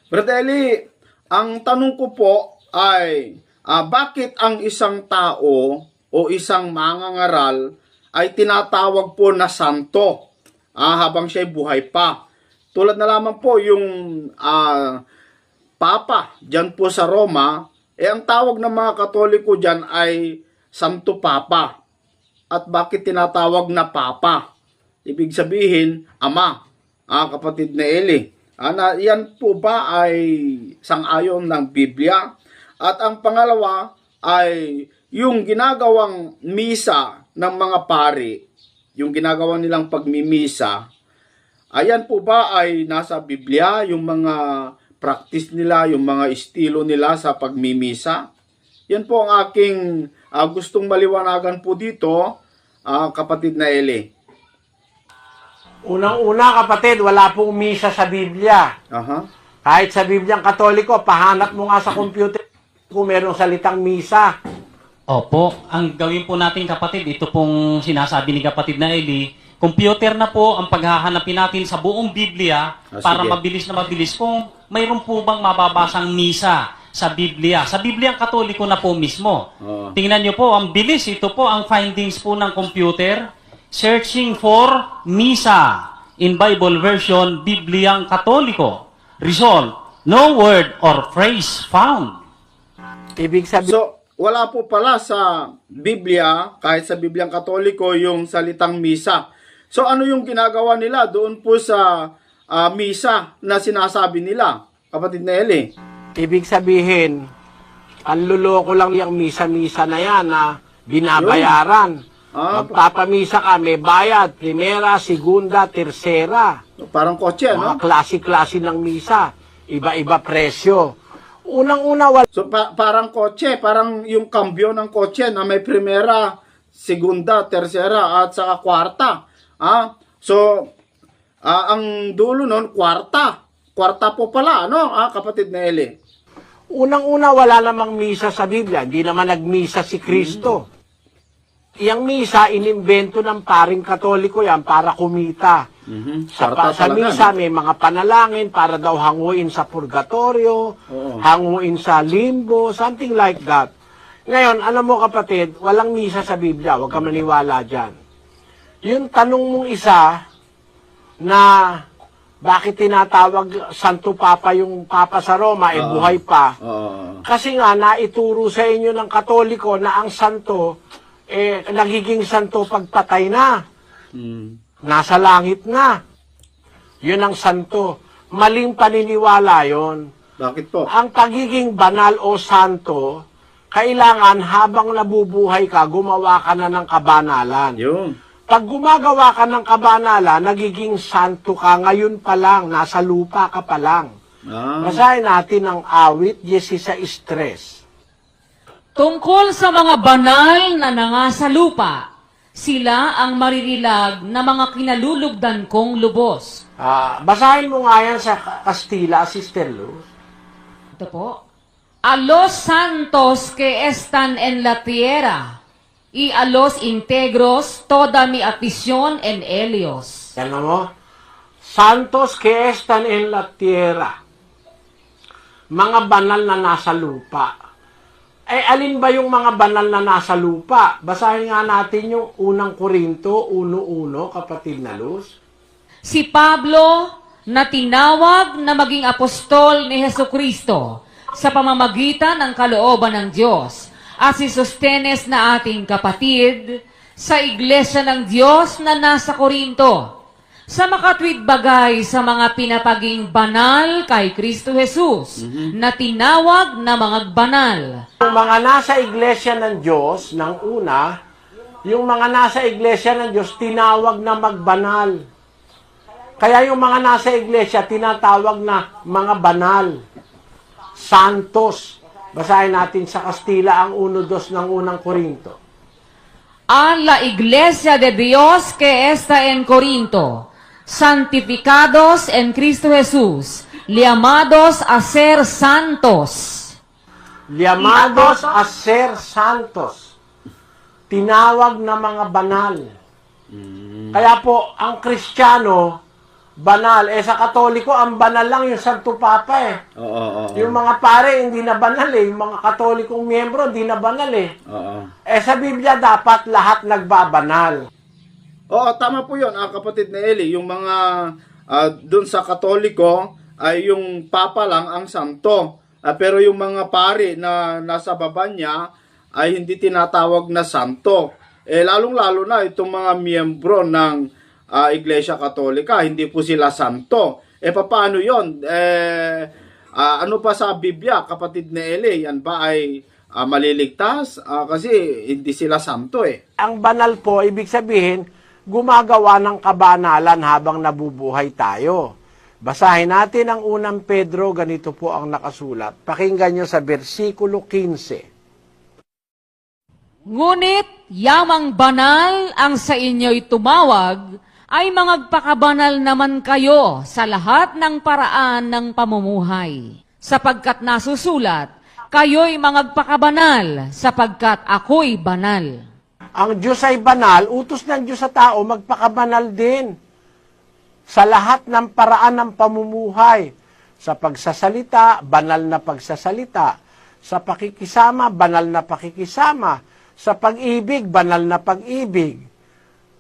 Brother Eli, ang tanong ko po ay bakit ang isang tao o isang mangangaral ay tinatawag po na santo habang siya'y buhay pa? Tulad na lamang po yung Papa dyan po sa Roma, ang tawag ng mga Katoliko dyan ay Santo Papa. At bakit tinatawag na Papa? Ibig sabihin, Ama, kapatid na Eli. Yan po ba ay sang-ayon ng Biblia? At ang pangalawa ay yung ginagawang misa ng mga pari, yung ginagawa nilang pagmimisa, ayan po ba ay nasa Biblia, yung mga practice nila, yung mga estilo nila sa pagmimisa? Yan po ang aking gustong maliwanagan po dito, kapatid na Eli. Unang-una kapatid, wala pong misa sa Biblia. Kahit sa Bibliang Katoliko, pahanap mo nga sa computer kung merong salitang misa. Opo, ang gawin po natin kapatid, ito pong sinasabi ni kapatid na Eli, computer na po ang paghahanapin natin sa buong Biblia para mabilis na mabilis kung mayroon po bang mababasang misa sa Biblia. Sa Bibliang Katoliko na po mismo. Tingnan nyo po, ang bilis. Ito po ang findings po ng computer. Searching for misa in Bible version, Bibliang Katoliko. Result, no word or phrase found. Ibig sabihin, So, wala po pala sa Biblia, kahit sa Bibliang Katoliko, yung salitang misa. So, ano yung ginagawa nila doon po sa misa na sinasabi nila, kapatid na Eli? ibig sabihin, ang luloko lang yung misa-misa na yan na binabayaran. Magpapamisa ka, may bayad, primera, segunda, tersera. Parang kotse, no? Mga klase-klase ng misa. Iba-iba presyo. Unang-una, wala. So, parang kotse, parang yung kambyo ng kotse na may primera, segunda, tersera, at saka kwarta. So, ang dulo nun, kwarta. Kwarta po pala, ano, kapatid na Eli? Unang-una, wala namang misa sa Biblia. Hindi naman nagmisa si Kristo. Iyang misa, inimbento ng paring Katoliko yan para kumita. Sa misa, may mga panalangin para daw hanguin sa purgatorio, hanguin sa limbo, something like that. Ngayon, alam mo kapatid, walang misa sa Biblia. Huwag ka maniwala dyan. Yung tanong mong isa na bakit tinatawag Santo Papa yung Papa sa Roma, buhay pa. Kasi nga, naituro sa inyo ng Katoliko na ang santo, nagiging santo pagpatay na. Nasa langit na. Yun ang santo. Maling paniniwala yon. Bakit po? Ang pagiging banal o santo, kailangan habang nabubuhay ka, gumawa ka na ng kabanalan. Yun. Pag gumagawa ka ng kabanalan, nagiging santo ka ngayon pa lang, nasa lupa ka pa lang. Basahin natin ang awit 16:3. Tungkol sa mga banal na nangasalupa, sila ang maririlag na mga kinalulugdan kong lubos. Basahin mo nga yan sa Kastila, Sister Luz. Ito po. A los santos que están en la tierra, y a los integros toda mi afición en ellos. Yan mo. Santos que están en la tierra. Mga banal na nasa lupa. Alin ba yung mga banal na nasa lupa? Basahin nga natin yung unang Korinto 1:1, kapatid na Luz. Si Pablo na tinawag na maging apostol ni Hesukristo sa pamamagitan ng kalooban ng Diyos at si Sostenes na ating kapatid sa iglesia ng Diyos na nasa Korinto sa makatwid bagay sa mga pinapaging banal kay Kristo Jesus na tinawag na mga banal. Yung mga nasa iglesia ng Diyos, ng una, yung mga nasa iglesia ng Diyos, tinawag na magbanal. Kaya yung mga nasa iglesia, tinatawag na mga banal. Santos. Basahin natin sa Kastila ang 1:2 ng unang Korinto. A la iglesia de Dios que está en Corinto, santificados en Cristo Jesús, llamados a ser santos. Llamados a ser santos. Tinawag na mga banal. Kaya po, ang Kristiyano, banal. Sa Katoliko, ang banal lang yung Santo Papa eh. Oo. Yung mga pare, hindi na banal eh. Yung mga Katolikong miyembro, hindi na banal eh. Oo. Sa Biblia, dapat lahat nagbabanal. Oo, tama po yun, kapatid na Eli. Yung mga dun sa Katoliko ay yung Papa lang ang santo. Pero yung mga pari na nasa baba niya ay hindi tinatawag na santo. Lalong-lalo na itong mga miyembro ng Iglesia Katolika, hindi po sila santo. Paano yun? Ano pa sa Biblia, kapatid na Eli? Yan ba ay maliligtas? Kasi hindi sila santo eh. Ang banal po, ibig sabihin, gumagawa ng kabanalan habang nabubuhay tayo. Basahin natin ang unang Pedro, ganito po ang nakasulat. Pakinggan nyo sa versikulo 15. Ngunit yamang banal ang sa inyo'y tumawag, ay mangagpakabanal naman kayo sa lahat ng paraan ng pamumuhay. Sapagkat nasusulat, kayo'y mangagpakabanal, sapagkat ako'y banal. Ang Diyos ay banal, utos ng Diyos sa tao, magpakabanal din. Sa lahat ng paraan ng pamumuhay. Sa pagsasalita, banal na pagsasalita. Sa pakikisama, banal na pakikisama. Sa pag-ibig, banal na pag-ibig.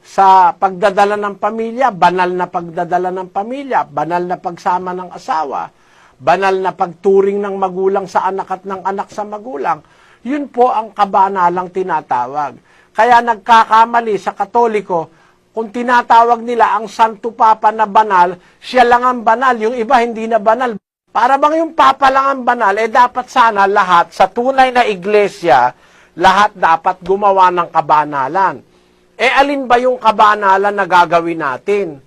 Sa pagdadala ng pamilya, banal na pagdadala ng pamilya. Banal na pagsama ng asawa. Banal na pagturing ng magulang sa anak at ng anak sa magulang. Yun po ang kabanalang tinatawag. Kaya nagkakamali sa Katoliko, kung tinatawag nila ang Santo Papa na banal, siya lang ang banal, yung iba hindi na banal. Para bang yung Papa lang ang banal, dapat sana lahat sa tunay na iglesia, lahat dapat gumawa ng kabanalan. Alin ba yung kabanalan na gagawin natin?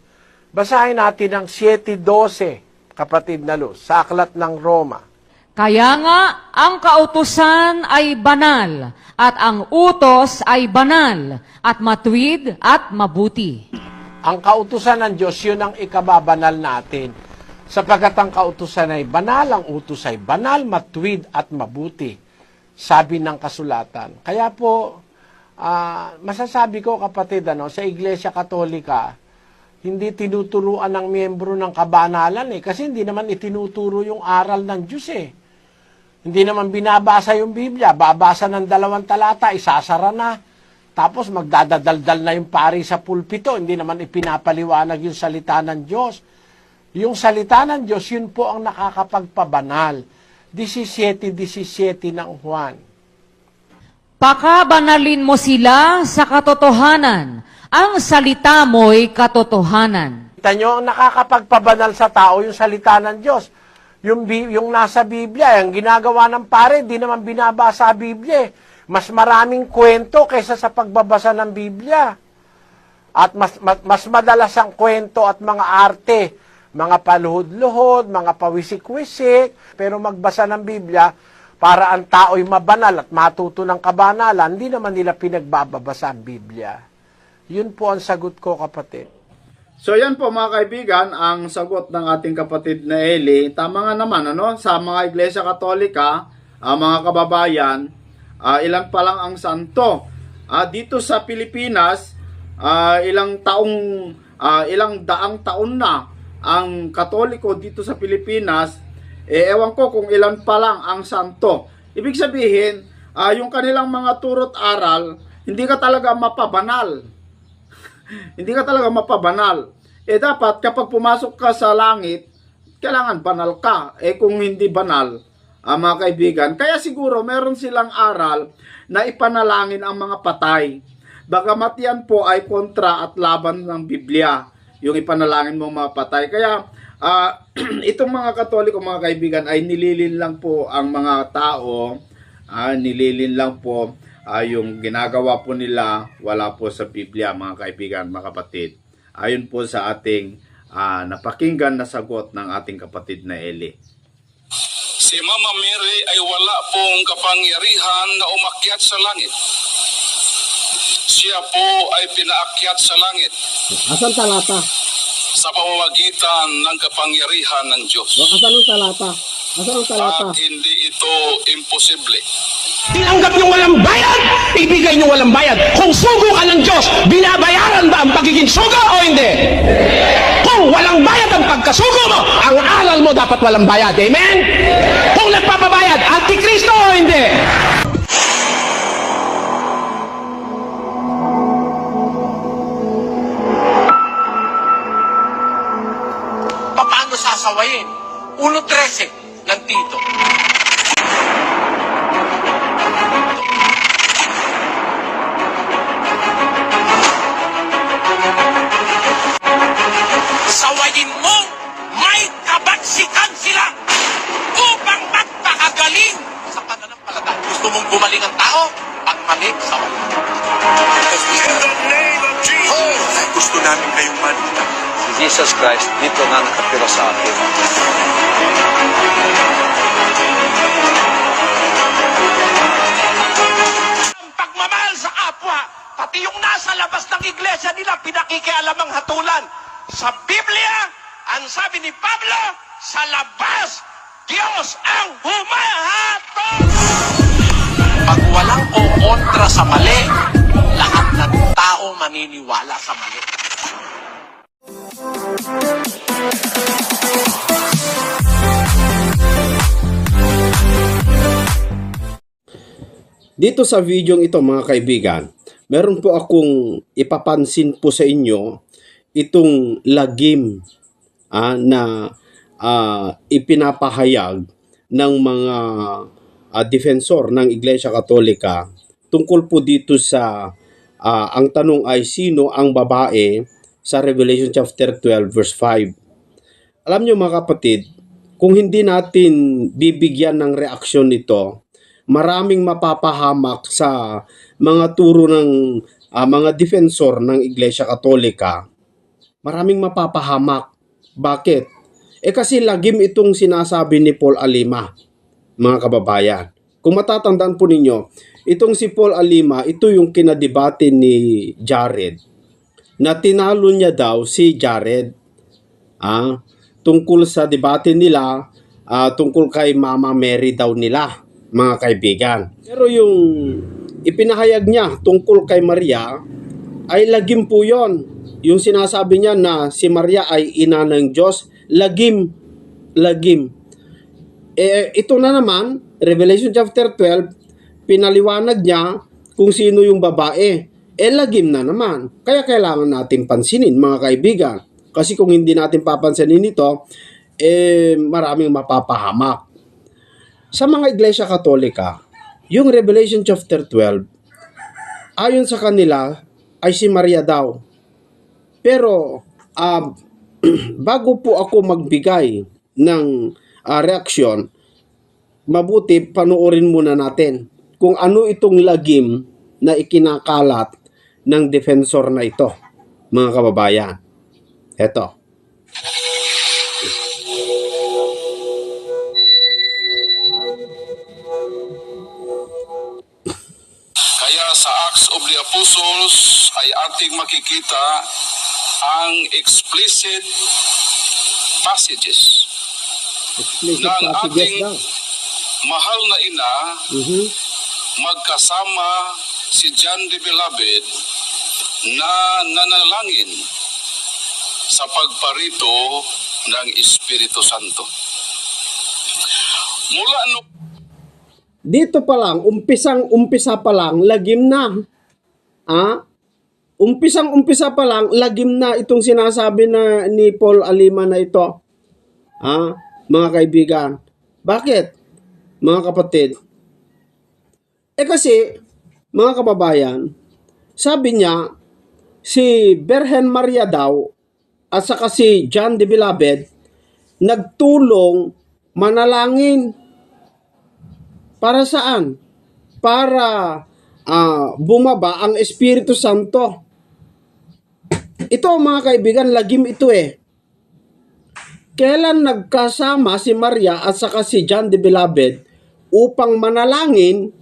Basahin natin ang 7:12, kapatid na Luz, sa Aklat ng Roma. Kaya nga, ang kautusan ay banal, at ang utos ay banal, at matuwid at mabuti. Ang kautusan ng Diyos, yun ang ikababanal natin. Sapagkat ang kautusan ay banal, ang utos ay banal, matuwid at mabuti. Sabi ng kasulatan. Kaya po, masasabi ko kapatid, sa Iglesia Katolika, hindi tinuturuan ng miyembro ng kabanalan kasi hindi naman itinuturo yung aral ng Diyos Hindi naman binabasa yung Biblia, babasa ng 2 talata, isasara na. Tapos magdadadaldal na yung pari sa pulpito, hindi naman ipinapaliwanag yung salita ng Diyos. Yung salita ng Diyos, yun po ang nakakapagpabanal. 17:17 ng Juan. Pakabanalin mo sila sa katotohanan. Ang salita mo'y katotohanan. Kita nyo, ang nakakapagpabanal sa tao, yung salita ng Diyos. Yung nasa Biblia, yung ginagawa ng pare, di naman binabasa Biblia. Mas maraming kwento kaysa sa pagbabasa ng Biblia. At mas madalas ang kwento at mga arte, mga paluhod-luhod, mga pawisik-wisik, pero magbasa ng Biblia para ang tao'y mabanal at matuto ng kabanalan, hindi naman nila pinagbabasa ang Biblia. Yun po ang sagot ko, kapatid. So yan po mga kaibigan, ang sagot ng ating kapatid na Eli. Tama nga naman, sa mga Iglesia Katolika, mga kababayan, ilan pa lang ang santo. Dito sa Pilipinas, ilang daang taon na ang Katoliko dito sa Pilipinas, ewan ko kung ilan pa lang ang santo. Ibig sabihin, yung kanilang mga turo't aral, hindi ka talaga mapabanal. Hindi ka talaga mapabanal. Dapat kapag pumasok ka sa langit, kailangan banal ka. Kung hindi banal, mga kaibigan, kaya siguro meron silang aral na ipanalangin ang mga patay. Bagamat yan po ay kontra at laban ng Biblia, yung ipanalangin mong mga patay. Kaya itong mga Katoliko, mga kaibigan, ay nililin lang po ang mga tao, nililin lang po yung ginagawa po nila, wala po sa Biblia, mga kaibigan, mga kapatid. Ayon po sa ating napakinggan na sagot ng ating kapatid na Eli. Si Mama Mary ay wala pong kapangyarihan na umakyat sa langit. Siya po ay pinaakyat sa langit. Asan talata? Sa pamamagitan ng kapangyarihan ng Diyos. Asan ang talata? Asan ang talata? At hindi ito imposible Tinanggap nyo walang bayad, ibigay nyo walang bayad. Kung sugo ka ng Diyos, binabayaran ba ang pagiging sugo o hindi? Kung walang bayad ang pagkasugo mo, ang aral mo dapat walang bayad. Amen? Kung nagpapabayad, antikristo o hindi? Paano sasawayin? 1.13 ng Tito. Sawayin mo, may kabaksikan sila upang magpakagaling sa pananampalataya. Gusto mong gumaling ang tao? Ang mali, sawayin. In the name of Jesus. Gusto namin kayong manita. Si Jesus Christ dito na nakatira sa atin. Ang pagmamahal sa kapwa, pati yung nasa labas ng iglesia nila, pinakikialam ang hatulan. Sa Biblia, ang sabi ni Pablo, sa labas, Diyos ang humahatol. Pag walang kontra sa mali, lahat ng tao maniniwala sa mali. Dito sa video ito mga kaibigan, meron po akong ipapansin po sa inyo itong lagim na ipinapahayag ng mga defensor ng Iglesia Katolika tungkol po dito sa ang tanong ay sino ang babae sa Revelation chapter 12 verse 5. Alam nyo mga kapatid, kung hindi natin bibigyan ng reaksyon nito, maraming mapapahamak sa mga turo ng mga defensor ng Iglesia Katolika. Maraming mapapahamak. Bakit? Kasi lagim itong sinasabi ni Paul Alima, mga kababayan. Kung matatandaan po ninyo, itong si Paul Alima, ito yung kinadebate ni Jared, na tinalo niya daw si Jared tungkol sa debate nila, tungkol kay Mama Mary daw nila, mga kaibigan. Pero yung ipinahayag niya tungkol kay Maria, ay lagim po yon. Yung sinasabi niya na si Maria ay ina ng Diyos, lagim. Ito na naman, Revelation chapter 12, pinaliwanag niya kung sino yung babae. Lagim na naman. Kaya kailangan natin pansinin, mga kaibigan. Kasi kung hindi natin papansinin ito, maraming mapapahamak. Sa mga Iglesia Katolika, yung Revelation chapter 12, ayon sa kanila, ay si Maria daw. Pero, bago po ako magbigay ng reaksyon, mabuti panoorin muna natin kung ano itong lagim na ikinakalat ng defensor na ito, mga kababayan. Eto. Kaya sa Acts of the Apostles ay ating makikita ang explicit passages Explicit ng passages ating daw. mahal na ina magkasama si John the Beloved na nanalangin sa pagparito ng Espiritu Santo. Mula Dito pa lang, umpisa pa lang, lagim na. Umpisang-umpisa pa lang, lagim na itong sinasabi na ni Paul Alima na ito. Mga kaibigan. Bakit? Mga kapatid. Kasi, mga kababayan, sabi niya, si Birhen Maria daw, at saka si John the Beloved, nagtulong manalangin. Para saan? Para bumaba ang Espiritu Santo. Ito mga kaibigan, lagim ito Kailan nagkasama si Maria at saka si John the Beloved upang manalangin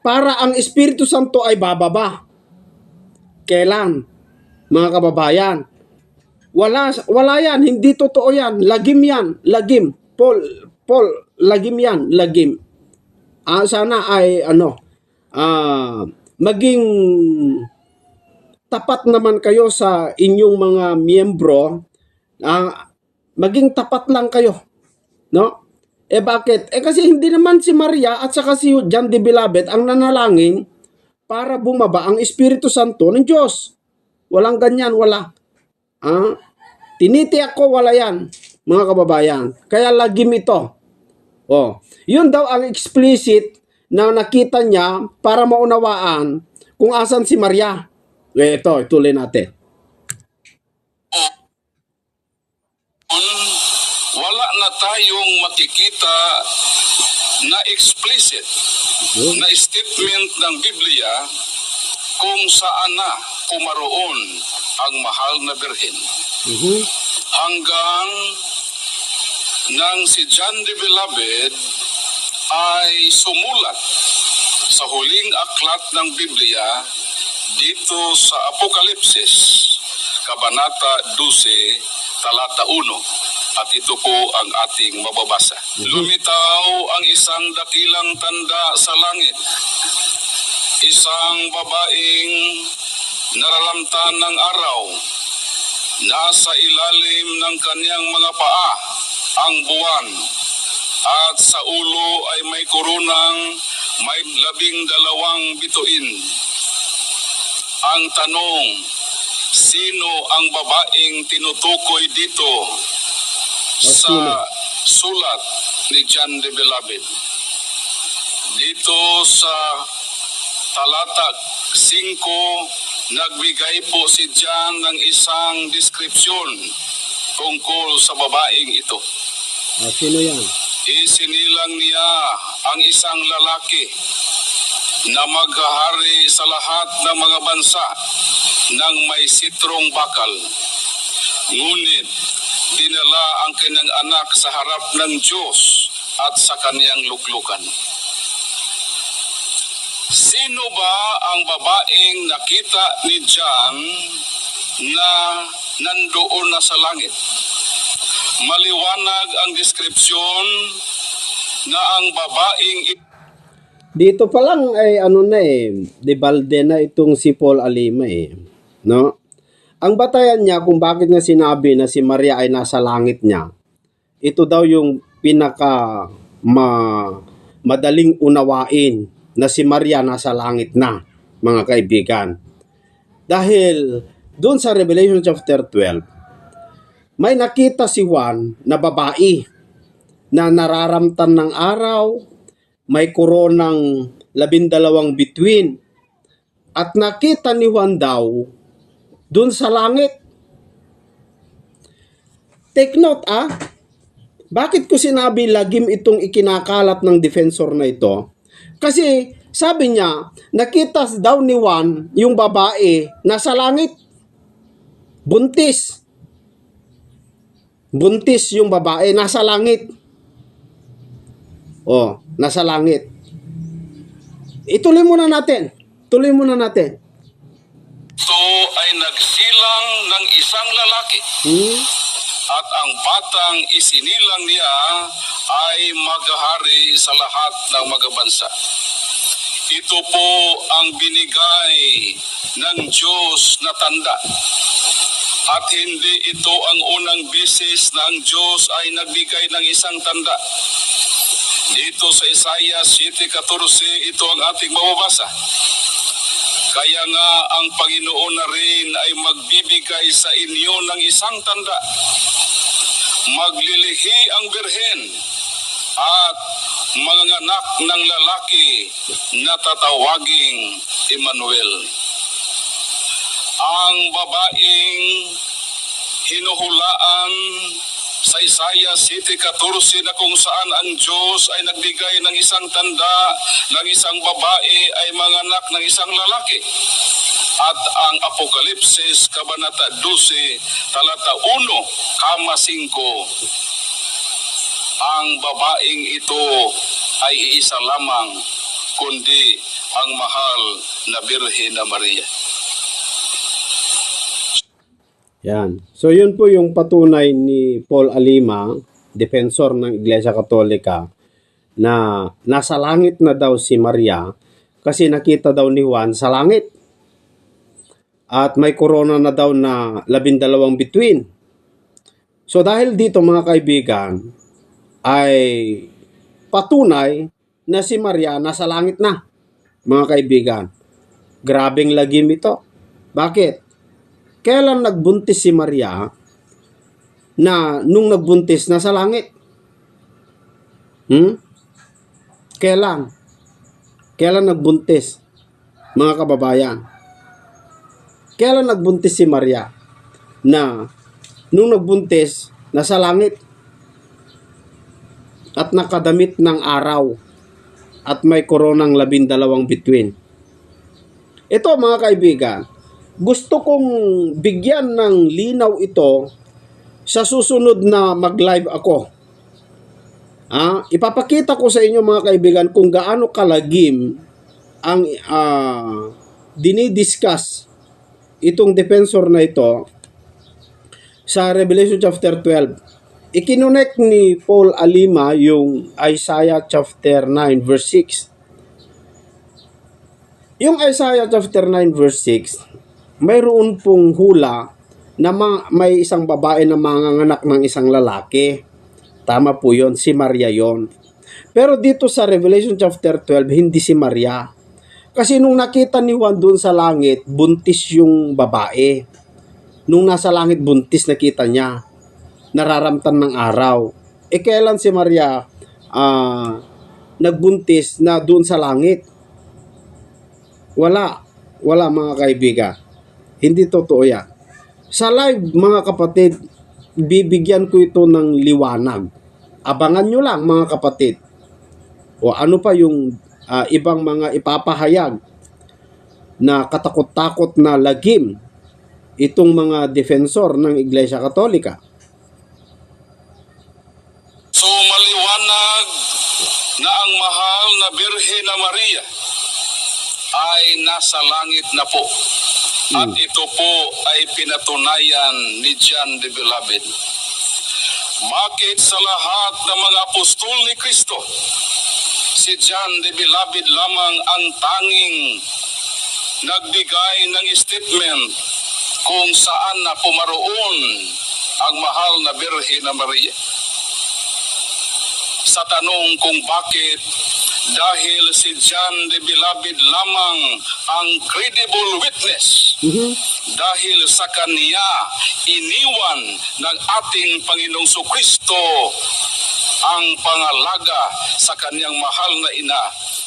para ang Espiritu Santo ay bababa? Kailan? Mga kababayan, wala yan, hindi totoo yan, lagim yan, lagim. Paul, lagim yan, lagim. sana ay maging tapat naman kayo sa inyong mga miyembro. Maging tapat lang kayo, no? Bakit? Kasi hindi naman si Maria at saka si John the Beloved ang nanalangin para bumaba ang Espiritu Santo ng Diyos. Walang ganyan, wala. Tinitiyak ko, wala yan, mga kababayan. Kaya lagim ito. Yun daw ang explicit na nakita niya para maunawaan kung asan si Maria. Ito, ituloy natin. Wala na tayong makikita na explicit na statement ng Biblia kung saan na kumaroon ang mahal na birhen. Hanggang nang si John the Beloved ay sumulat sa huling aklat ng Biblia dito sa Apokalipsis, Kabanata 12, Talata 1. At ito po ang ating mababasa. Lumitaw ang isang dakilang tanda sa langit. Isang babaeng nararamtan ng araw. Nasa ilalim ng kanyang mga paa ang buwan. At sa ulo ay may koronang may 12 bituin. Ang tanong, sino ang babaeng tinutukoy dito sa sulat ni John the Beloved? Dito sa talata 5, nagbigay po si John ng isang deskripsyon tungkol sa babaeng ito. Sino yan? Isinilang niya ang isang lalaki na maghahari sa lahat ng mga bansa ng may sitrong bakal. Ngunit dinala ang kanyang anak sa harap ng Diyos at sa kaniyang luklukan. Sino ba ang babaeng nakita ni John na nandoon na sa langit? Maliwanag ang deskripsyon na ang babaeng Dito pa lang ay de balde na itong si Paul Alima no? Ang batayan niya kung bakit niya sinabi na si Maria ay nasa langit niya, ito daw yung pinaka madaling unawain na si Maria nasa langit na, mga kaibigan. Dahil doon sa Revelation chapter 12, may nakita si Juan na babae na nararamtan ng araw, may koronang 12 bituin. At nakita ni Juan daw doon sa langit. Take note bakit ko sinabi lagim itong ikinakalat ng defensor na ito? Kasi sabi niya, nakita daw ni Juan yung babae nasa langit. Buntis. Buntis yung babae nasa langit. Nasa langit. Ituloy muna natin. Tuloy muna natin. ito ay nagsilang ng isang lalaki. At ang batang isinilang niya ay maghahari sa lahat ng mga bansa. Ito po ang binigay ng Diyos na tanda. At hindi ito ang unang beses na ang Diyos ay nagbigay ng isang tanda. Dito sa Isaiah 7:14, ito ang ating mababasa. Kaya nga ang Panginoon na rin ay magbibigay sa inyo ng isang tanda. Maglilihi ang birhen at manganganak ng lalaki na tatawaging Emmanuel. Ang babaeng hinuhulaan sa Isaiah 7:14 na kung saan ang Diyos ay nagbigay ng isang tanda ng isang babae ay manganak ng isang lalaki. At ang Apokalipsis, Kabanata 12, Talata 1, 5, ang babaeng ito ay iisa lamang, kundi ang mahal na Birhen na Maria. Yan. So yun po yung patunay ni Paul Alima, defensor ng Iglesia Katolika, na nasa langit na daw si Maria kasi nakita daw ni Juan sa langit. At may corona na daw na 12 bituin. So dahil dito mga kaibigan ay patunay na si Maria nasa langit na, mga kaibigan. Grabeng lagim ito. Bakit? Kailan nagbuntis si Maria na nung nagbuntis nasa langit? Kailan? Kailan nagbuntis? Mga kababayan. Kailan nagbuntis si Maria na nung nagbuntis nasa langit at nakadamit ng araw at may koronang 12 bituin? Ito mga kaibigan, gusto kong bigyan ng linaw ito sa susunod na mag-live ako. Ipapakita ko sa inyo mga kaibigan kung gaano kalagim ang dinidiscuss itong defensor na ito sa Revelation chapter 12. Ikinonect ni Paul Alima yung Isaiah chapter 9 verse 6. Yung Isaiah chapter 9 verse 6, mayroon pong hula na may isang babae na manganganak ng isang lalaki. Tama po yun, si Maria yon. Pero dito sa Revelation chapter 12, hindi si Maria. Kasi nung nakita ni Juan doon sa langit, buntis yung babae. Nung nasa langit, buntis nakita niya. Nararamtan ng araw. Kailan si Maria nagbuntis na doon sa langit? Wala mga kaibigan. Hindi totoo yan. Sa live mga kapatid, bibigyan ko ito ng liwanag. Abangan nyo lang mga kapatid. O ano pa yung ibang mga ipapahayag na katakot-takot na lagim itong mga defensor ng Iglesia Katolika. So maliwanag na ang mahal na Birhen na Maria ay nasa langit na po. At ito po ay pinatunayan ni John the Beloved. Bakit sa lahat ng mga apostol ni Kristo, si John the Beloved lamang ang tanging nagbigay ng statement kung saan na pumaroon ang mahal na Birhen na Maria? Sa tanong kung bakit, dahil si John the Beloved lamang ang credible witness. Dahil sa kanya iniwan ng ating Panginoong Kristo ang pangalaga sa kanyang mahal na ina.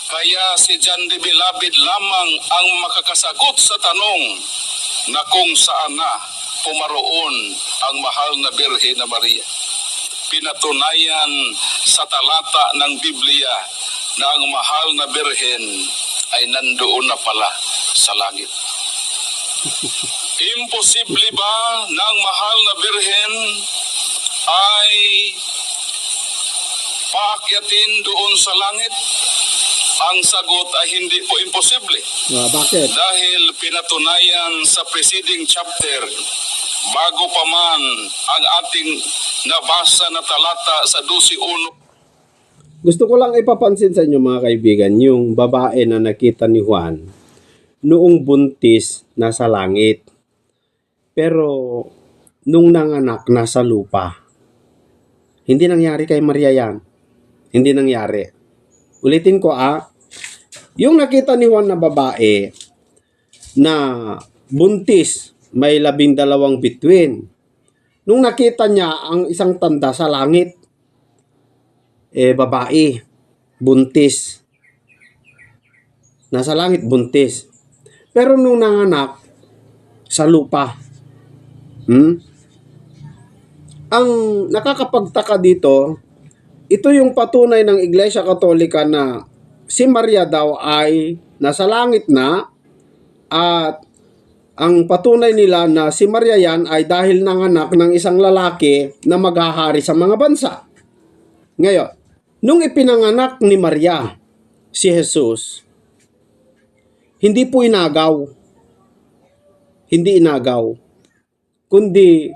Kaya si John the Beloved lamang ang makakasagot sa tanong na kung saan na pumaroon ang mahal na Birhen na Maria. Pinatunayan sa talata ng Biblia na ang mahal na Birhen ay nandoon na pala sa langit. Imposible ba na ang mahal na Birhen ay paakyatin doon sa langit? Ang sagot ay hindi po imposible. Bakit? Dahil pinatunayan sa preceding chapter, bago pa man ang ating nabasa na talata sa 12:1. Gusto ko lang ipapansin sa inyo mga kaibigan, yung babae na nakita ni Juan noong buntis nasa langit. Pero nung nanganak nasa lupa. Hindi nangyari kay Maria yan. Hindi nangyari. Ulitin ko yung nakita ni Juan na babae na buntis, may 12 bituin. Nung nakita niya ang isang tanda sa langit, babae, buntis. Nasa langit, buntis. Pero nung nanganak, sa lupa. Ang nakakapagtaka dito, ito yung patunay ng Iglesia Katolika na si Maria daw ay nasa langit na, at ang patunay nila na si Maria yan ay dahil nanganak ng isang lalaki na maghahari sa mga bansa. Ngayon, nung ipinanganak ni Maria si Jesus, hindi po inagaw. Hindi inagaw. Kundi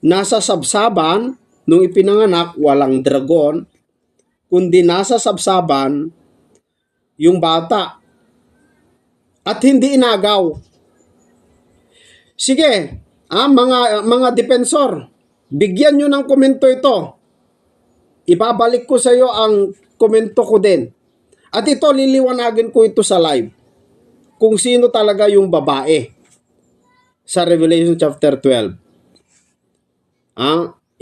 nasa sabsaban, nung ipinanganak, walang dragon, kundi nasa sabsaban yung bata at hindi inagaw. Sige, mga depensor, bigyan nyo ng komento ito. Ibabalik ko sa iyo ang komento ko din. At ito, liliwanagin ko ito sa live. Kung sino talaga yung babae sa Revelation chapter 12.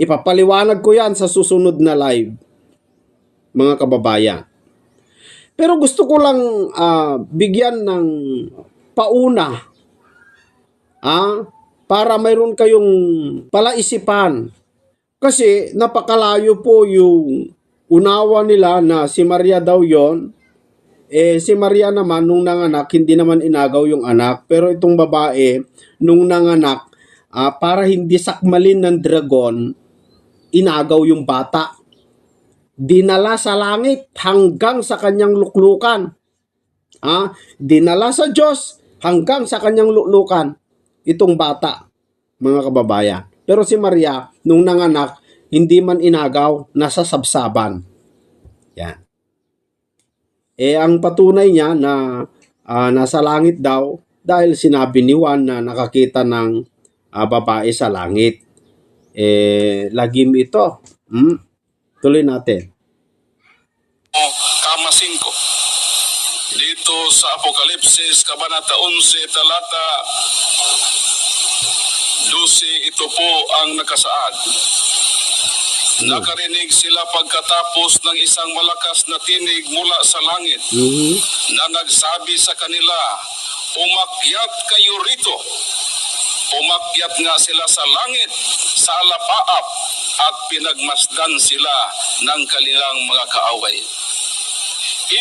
Ipapaliwanag ko yan sa susunod na live, mga kababayan. Pero gusto ko lang bigyan ng pauna para mayroon kayong palaisipan. Kasi napakalayo po yung unawa nila na si Maria daw yon. Si Maria naman nung nanganak, hindi naman inagaw yung anak. Pero itong babae, nung nanganak, para hindi sakmalin ng dragon, inagaw yung bata. Dinala sa langit hanggang sa kanyang luklukan. Dinala sa Diyos hanggang sa kanyang luklukan. Itong bata, mga kababayan. Pero si Maria, nung nanganak, hindi man inagaw, nasa sabsaban. Yan. Ang patunay niya na nasa langit daw, dahil sinabi ni Juan na nakakita ng babae sa langit. Lagim ito. Tuloy natin. Kama 5. Dito sa Apokalipsis, Kabanata 11, talata 12, ito po ang nakasaad. Nakarinig sila pagkatapos ng isang malakas na tinig mula sa langit na nagsabi sa kanila, umakyat kayo rito. Umakyat nga sila sa langit, sa alapaap, at pinagmasdan sila ng kanilang mga kaaway.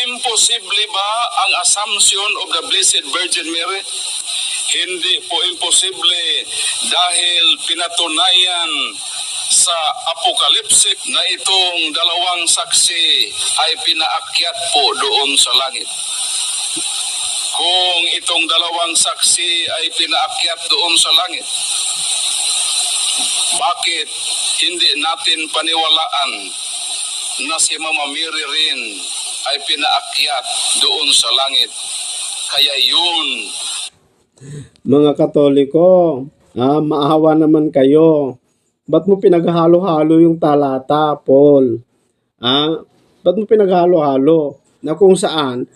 Imposible ba ang Assumption of the Blessed Virgin Mary? Hindi po imposible dahil pinatunayan sa Apokalipsis na itong dalawang saksi ay pinaakyat po doon sa langit. Kung itong dalawang saksi ay pinaakyat doon sa langit, bakit hindi natin paniwalaan na si Mama Mary rin ay pinaakyat doon sa langit? Kaya yun. Mga Katoliko, maawa naman kayo. Ba't mo pinaghalo-halo yung talata, Paul? Ba't mo pinaghalo-halo? Na kung saan,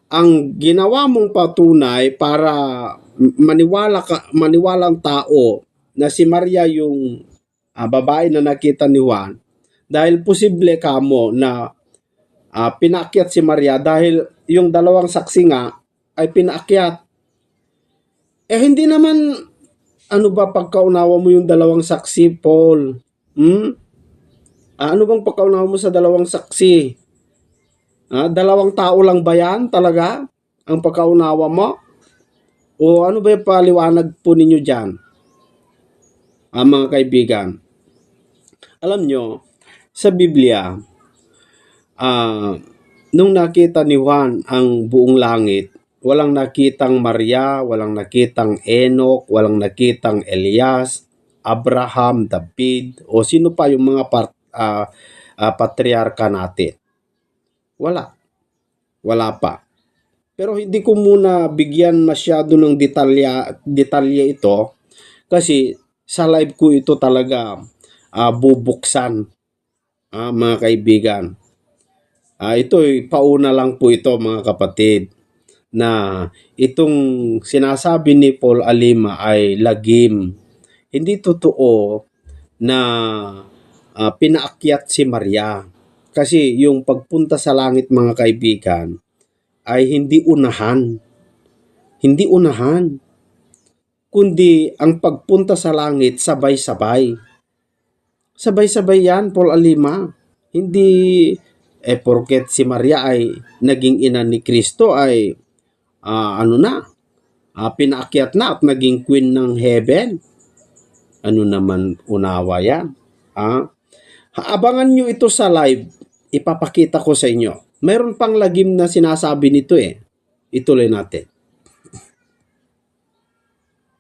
ang ginawa mong patunay para maniwala ang tao na si Maria yung babae na nakita ni Juan, dahil posible kamo na pinaakyat si Maria dahil yung dalawang saksi nga ay pinaakyat. Hindi naman, ano ba pagkaunawa mo yung dalawang saksi, Paul? Ano bang pagkaunawa mo sa dalawang saksi? Dalawang tao lang ba yan talaga? Ang pagkaunawa mo? O ano ba yung paliwanag po ninyo dyan? Mga kaibigan. Alam nyo, sa Biblia, nung nakita ni Juan ang buong langit, walang nakitang Maria, walang nakitang Enoch, walang nakitang Elias, Abraham, David, o sino pa yung mga patriarka natin. Wala pa. Pero hindi ko muna bigyan masyado ng detalye ito kasi sa live ko ito talaga bubuksan, mga kaibigan. Ito pauna lang po ito, mga kapatid, na itong sinasabi ni Paul Alima ay lagim. Hindi totoo na pinaakyat si Maria. Kasi yung pagpunta sa langit, mga kaibigan, ay hindi unahan. Hindi unahan. Kundi ang pagpunta sa langit, sabay-sabay. Sabay-sabay yan, Paul Alima. Hindi, porket si Maria ay naging ina ni Kristo ay pinaakyat na at naging queen ng heaven. Ano naman unawa yan? Abangan nyo ito sa live. Ipapakita ko sa inyo. Mayroon pang lagim na sinasabi nito Ituloy natin.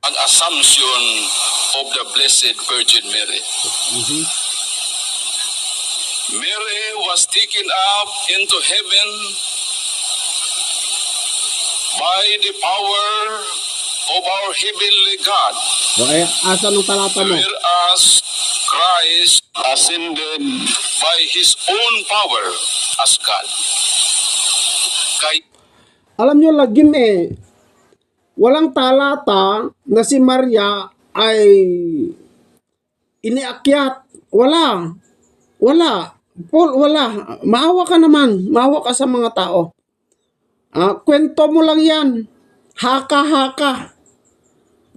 Ang Assumption of the Blessed Virgin Mary. Mary was taken up into heaven by the power of our heavenly God, O asa nung talata mo? whereas Christ ascended by His own power as God. Alam nyo, lagim walang talata na si Maria ay iniakyat. Wala. Paul, wala. Maawa ka naman. Maawa ka sa mga tao. Kwento mo lang yan. Haka-haka.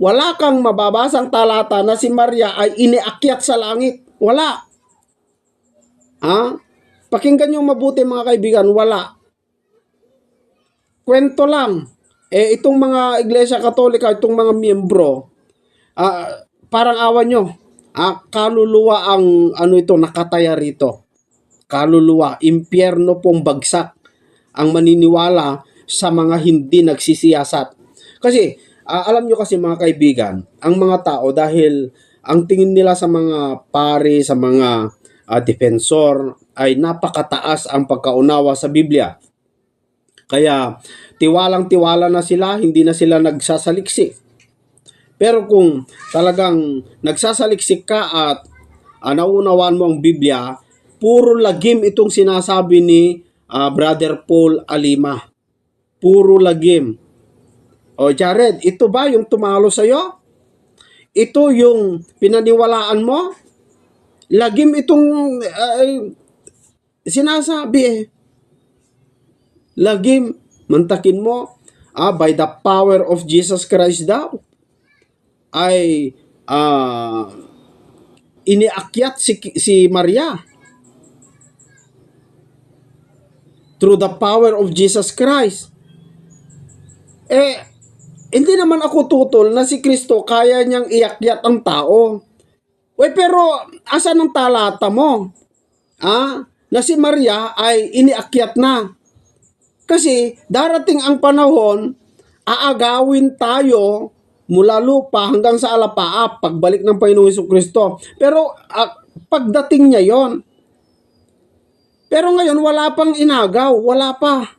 Wala kang mababasang talata na si Maria ay iniakyat sa langit. Wala. Pakinggan nyo mabuti mga kaibigan. Wala. Kwento lang. Itong mga Iglesia Katolika, itong mga miyembro, parang awan nyo. Kaluluwa ang nakataya rito. Kaluluwa, impyerno pong bagsak ang maniniwala sa mga hindi nagsisiyasat. Kasi, alam nyo kasi mga kaibigan, ang mga tao dahil ang tingin nila sa mga pari, sa mga defensor ay napakataas ang pagkaunawa sa Biblia. Kaya tiwalang-tiwala na sila, hindi na sila nagsasaliksik. Pero kung talagang nagsasaliksik ka at naunawaan mo ang Biblia, puro lagim itong sinasabi ni Brother Paul Alima. Puro lagim. O Jared, ito ba yung tumalo sa'yo? Ito yung pinaniwalaan mo? Lagim itong sinasabi Lagim, mantakin mo, by the power of Jesus Christ daw, ay iniakyat si Maria. Through the power of Jesus Christ. Hindi naman ako tutol na si Kristo kaya niyang iakyat ang tao. Pero asan ang talata mo? Na si Maria ay iniakyat na. Kasi darating ang panahon, aagawin tayo mula lupa hanggang sa alapaap pagbalik ng Panginoong Jesucristo. Pero pagdating niya yon. Pero ngayon wala pang inagaw, wala pa.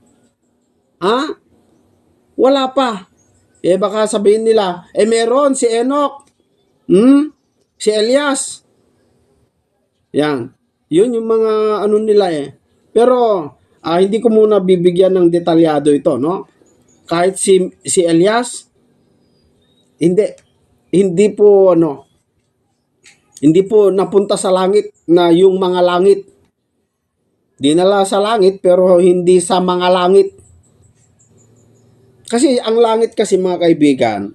Wala pa. Baka sabihin nila, meron si Enoch, si Elias. Yan. Yun yung mga nila Pero hindi ko muna bibigyan ng detalyado ito, no? Kahit si Elias, hindi po napunta sa langit na yung mga langit. Dinala sa langit pero hindi sa mga langit. Kasi ang langit kasi mga kaibigan,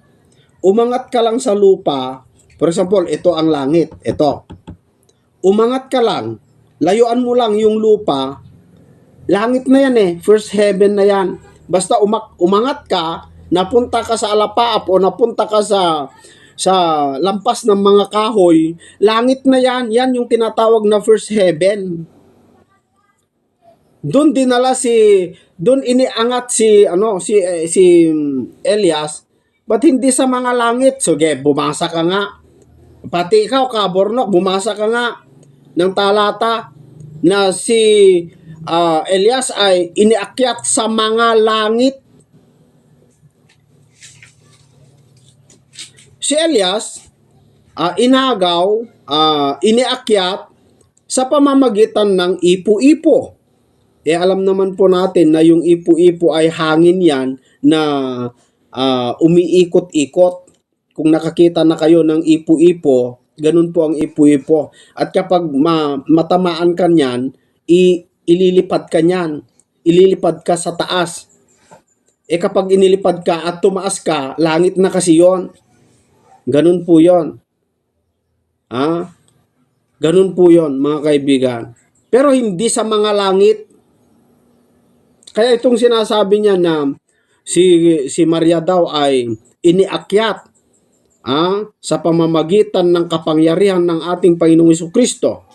umangat ka lang sa lupa, for example, ito ang langit, ito. Umangat ka lang, layuan mo lang yung lupa, langit na yan first heaven na yan. Basta umangat ka, napunta ka sa alapaap o napunta ka sa lampas ng mga kahoy, langit na yan. Yan yung tinatawag na first heaven. Doon doon iniangat si Elias, but hindi sa mga langit. So, bumasa ka nga. Pati ikaw, Kabornok, bumasa ka nga ng talata na si Elias ay iniakyat sa mga langit. Si Elias, inagaw, iniakyat sa pamamagitan ng ipo-ipo. Alam naman po natin na yung ipo-ipo ay hangin yan na umiikot-ikot. Kung nakakita na kayo ng ipo-ipo, ganun po ang ipo-ipo. At kapag matamaan ka niyan, ililipad ka niyan. Ililipad ka sa taas. Kapag inilipad ka at tumaas ka, langit na kasi yon. Ganun po yon. Ganun po yon mga kaibigan. Pero hindi sa mga langit. Kaya itong sinasabi niya na si Maria daw ay iniakyat sa pamamagitan ng kapangyarihan ng ating Panginoong Jesucristo.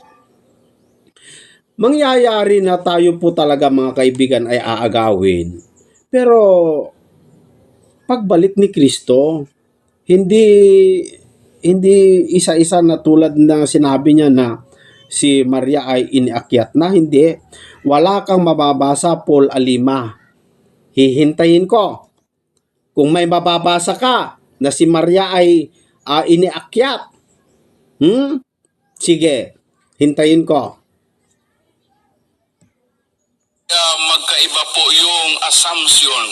Mangyayari na tayo po talaga mga kaibigan ay aagawin. Pero pagbalik ni Kristo, hindi isa-isa na tulad na sinabi niya na si Maria ay iniakyat na? Hindi. Wala kang mababasa, Paul Alima. Hihintayin ko. Kung may mababasa ka na si Maria ay iniakyat, sige, hintayin ko. Magkaiba po yung assumption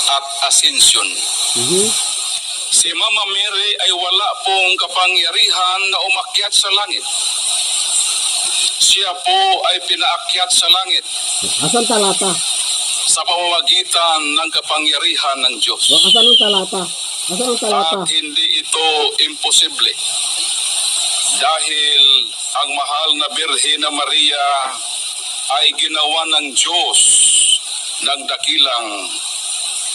at ascension. Si Mama Mary ay wala pong kapangyarihan na umakyat sa langit. Siya po ay pinaakyat sa langit Asan talata? sa pamamagitan ng kapangyarihan ng Diyos. Asan ang talata? Asan ang talata? At hindi ito imposible. Dahil ang mahal na Birhena Maria ay ginawa ng Diyos ng dakilang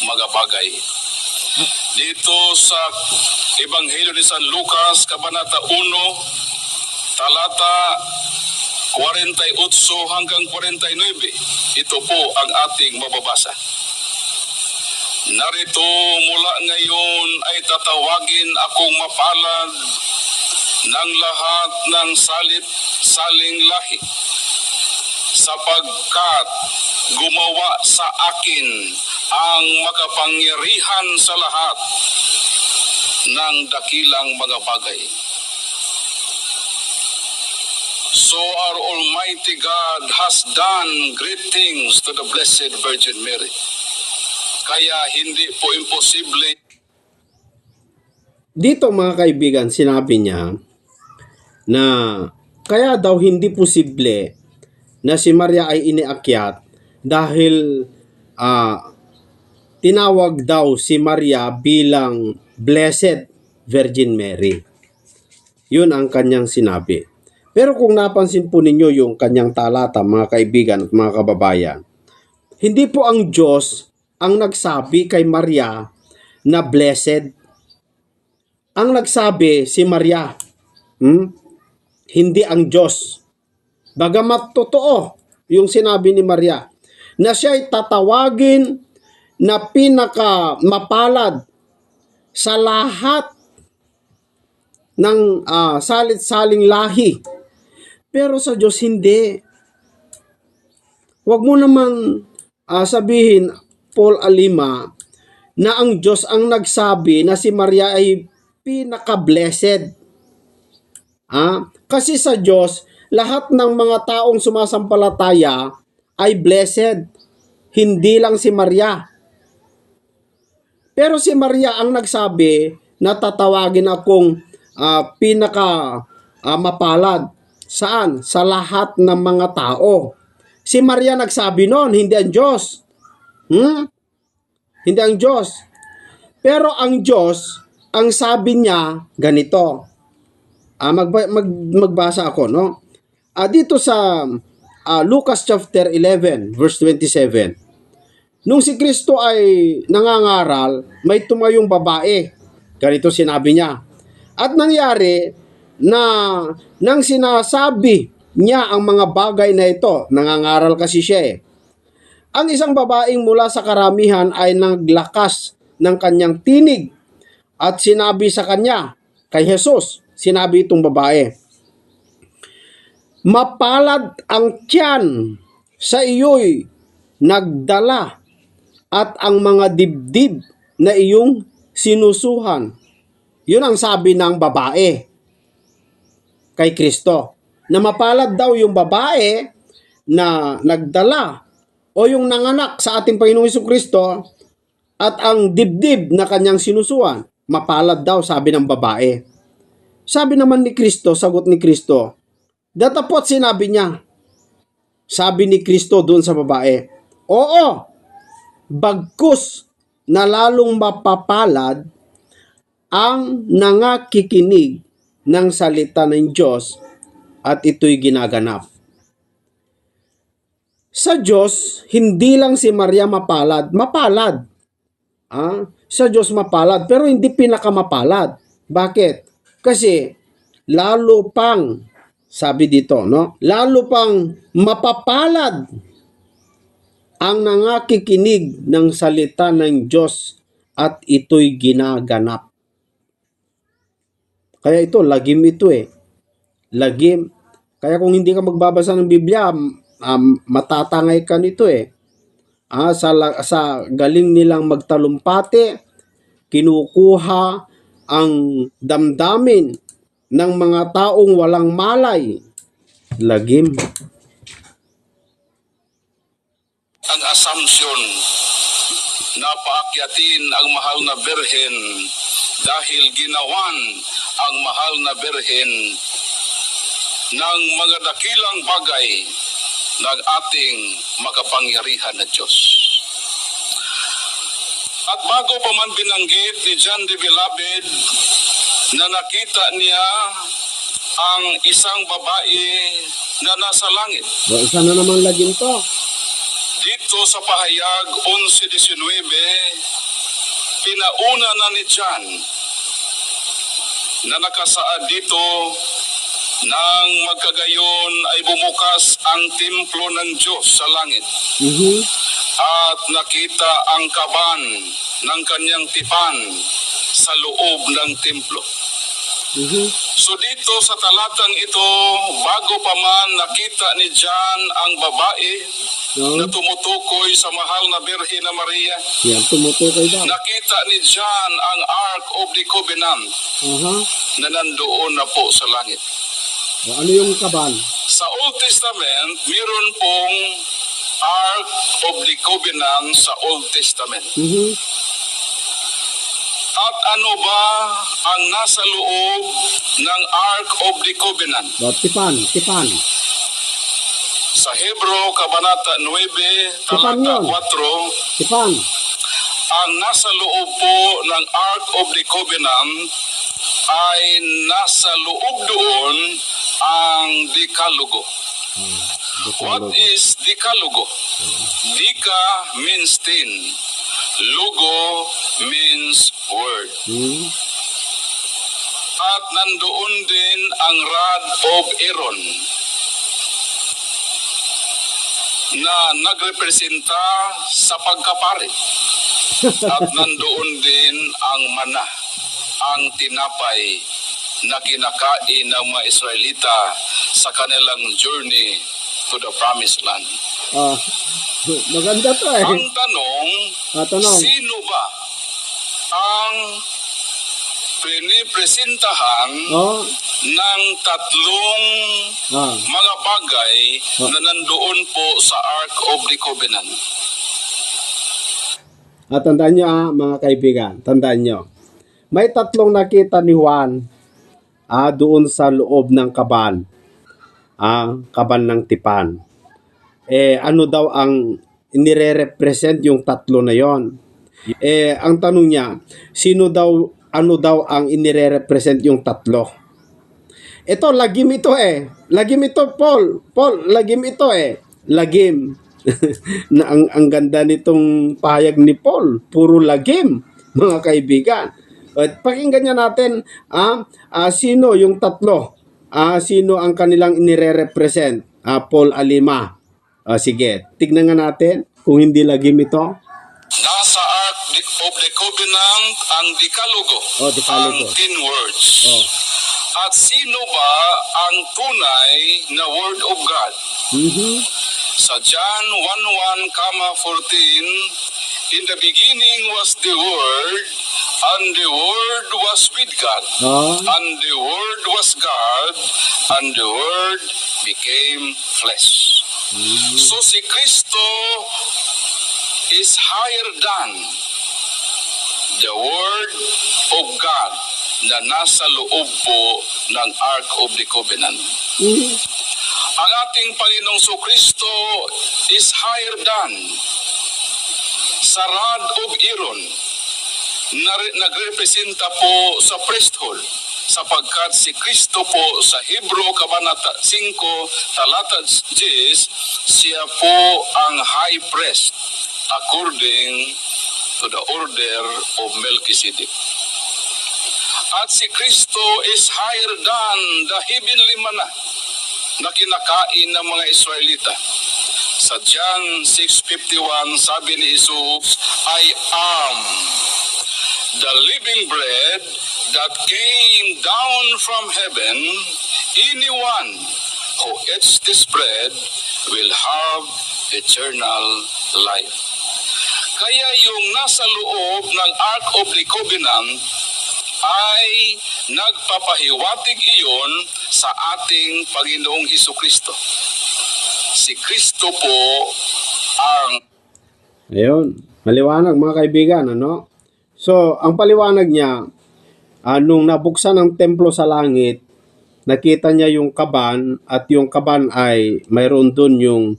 mga bagay. Dito sa Ebanghelyo ni San Lucas, Kabanata 1, talata 48 hanggang 49, ito po ang ating mababasa. Narito mula ngayon ay tatawagin akong mapalad ng lahat ng salit-saling lahi, sapagkat gumawa sa akin ang makapangyarihan sa lahat ng dakilang mga bagay. So our Almighty God has done great things to the Blessed Virgin Mary. Kaya hindi po imposible. Dito mga kaibigan, sinabi niya na kaya daw hindi posible na si Maria ay iniakyat dahil tinawag daw si Maria bilang Blessed Virgin Mary. Yun ang kanyang sinabi. Pero kung napansin po ninyo yung kanyang talata, mga kaibigan at mga kababayan, hindi po ang Diyos ang nagsabi kay Maria na blessed. Ang nagsabi si Maria, hindi ang Diyos. Bagamat totoo yung sinabi ni Maria na siya ay tatawagin na pinaka mapalad sa lahat ng salit-saling lahi. Pero sa Diyos hindi. Huwag mo naman sabihin, Paul Alima, na ang Diyos ang nagsabi na si Maria ay pinaka-blessed. Kasi sa Diyos, lahat ng mga taong sumasampalataya ay blessed. Hindi lang si Maria. Pero si Maria ang nagsabi na tatawagin akong pinaka-mapalad. Saan? Sa lahat ng mga tao. Si Maria nagsabi noon, hindi ang Diyos. Hindi ang Diyos. Pero ang Diyos, ang sabi niya, ganito. Magbasa ako, no? Dito sa Lucas chapter 11, verse 27. Nung si Kristo ay nangangaral, may tumayong babae. Ganito sinabi niya. At nangyari na nang sinasabi niya ang mga bagay na ito, nangangaral kasi siya ang isang babaeng mula sa karamihan ay naglakas ng kanyang tinig at sinabi sa kanya, kay Jesus, sinabi itong babae, mapalad ang tiyan sa iyo'y nagdala at ang mga dibdib na iyong sinusuhan. Yun ang sabi ng babae kay Kristo. Na mapalad daw yung babae na nagdala o yung nanganak sa ating Panginoong Jesucristo at ang dibdib na kanyang sinusuan. Mapalad daw, sabi ng babae. Sabi naman ni Kristo, sagot ni Kristo, datapot sinabi niya. Sabi ni Kristo doon sa babae, oo, bagkus na lalong mapapalad ang nangakikinig ng salita ng Diyos at ito'y ginaganap. Sa Diyos, hindi lang si Maria mapalad. Sa Diyos mapalad, pero hindi pinakamapalad. Bakit? Kasi lalo pang, sabi dito, no? Lalo pang mapapalad ang nangakikinig ng salita ng Diyos at ito'y ginaganap. Kaya ito, lagim ito Lagim. Kaya kung hindi ka magbabasa ng Biblia, matatangay ka nito eh. Sa galing nilang magtalumpati, kinukuha ang damdamin ng mga taong walang malay. Lagim. Ang assumption na paakyatin ang mahal na berhen dahil ginawan ang mahal na berhen ng mga dakilang bagay ng ating makapangyarihan na Diyos. At bago pa man binanggit ni John the Beloved na nakita niya ang isang babae na nasa langit. Isa na naman lagim to. Dito sa pahayag 11:19, pinauna na ni John na nakasaad dito nang magkagayon ay bumukas ang templo ng Diyos sa langit. At nakita ang kaban ng kanyang tipan sa loob ng templo. So dito sa talatang ito, bago pa man nakita ni John ang babae na tumutukoy sa mahal na Birhen na Maria, Yan, tumutukoy daw. nakita ni John ang Ark of the Covenant na nandoon na po sa langit. Ano yung kaban? Sa Old Testament, meron pong Ark of the Covenant sa Old Testament. At ano ba ang nasa loob ng Ark of the Covenant? Tipan. Sa Hebro, Kabanata 9, Talata 4, Tipan. ang nasa loob po ng Ark of the Covenant ay nasa loob doon ang Decalogo. What is Decalogo? Dika means 10. Logo means word. At nandoon din ang rod of Aaron na nagrepresenta sa pagkapari. At nandoon din ang mana, ang tinapay na kinakain ng mga Israelita sa kanilang journey to the promised land. Maganda to eh. Ang tanong, sino ba ang pinipresentahan ng tatlong mga bagay na nandoon po sa Ark of the Covenant? Tandaan nyo mga kaibigan, tandaan nyo. May tatlong nakita ni Juan doon sa loob ng kaban. Kaban ng tipan. Ano daw ang inire-represent yung tatlo na yon? Ang tanong niya, ano daw ang inire-represent yung tatlo? Ito, lagim ito eh. Lagim ito, Paul, lagim ito eh. Lagim. Na ang ganda nitong pahayag ni Paul. Puro lagim, mga kaibigan. At pakinggan niya natin, sino yung tatlo? Sino ang kanilang inire-represent? Paul Alima. Sige, tignan nga natin kung hindi lagim ito. Nasa Ark of the Covenant ang Decalogo, Decalogo. ang 10 words. At sino ba ang tunay na Word of God? Sa John 1:14, in the beginning was the Word, and the Word was with God, and the Word was God, and the Word became flesh. So si Kristo is higher than the Word of God na nasa loob po ng Ark of the Covenant. Ang ating Panginoong Kristo is higher than sa rod of Aaron na nagrepresenta po sa priesthood, sapagkat si Kristo po sa Hebro Kabanata 5 Talata 10, siya po ang high priest according to the order of Melchizedek. At si Kristo is higher than the heavenly manna na kinakain ng mga Israelita. Sa John 6:51, sabi ni Jesus, I am the living bread that came down from heaven. Anyone who eats this bread will have eternal life. Kaya yung nasa loob ng Ark of the Covenant ay nagpapahiwatig iyon sa ating Panginoong Hesukristo. Si Kristo po ang... Ayun, maliwanag mga kaibigan, ano? So, ang paliwanag niya, nung nabuksan ang templo sa langit, nakita niya yung kaban, at yung kaban ay mayroon dun yung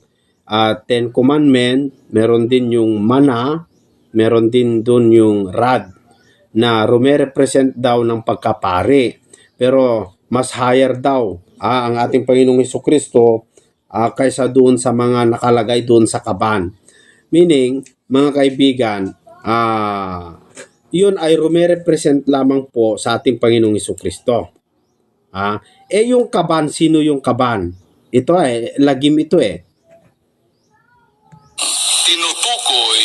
Ten Commandment, meron din yung mana, meron din dun yung rod, na rumerepresent daw ng pagkapari. Pero mas higher daw ang ating Panginoong Hesukristo kaysa doon sa mga nakalagay doon sa kaban. Meaning, mga kaibigan, yun ay rumerepresent lamang po sa ating Panginoong Hesukristo. Yung kaban, sino yung kaban? Ito lagim ito tinutukoy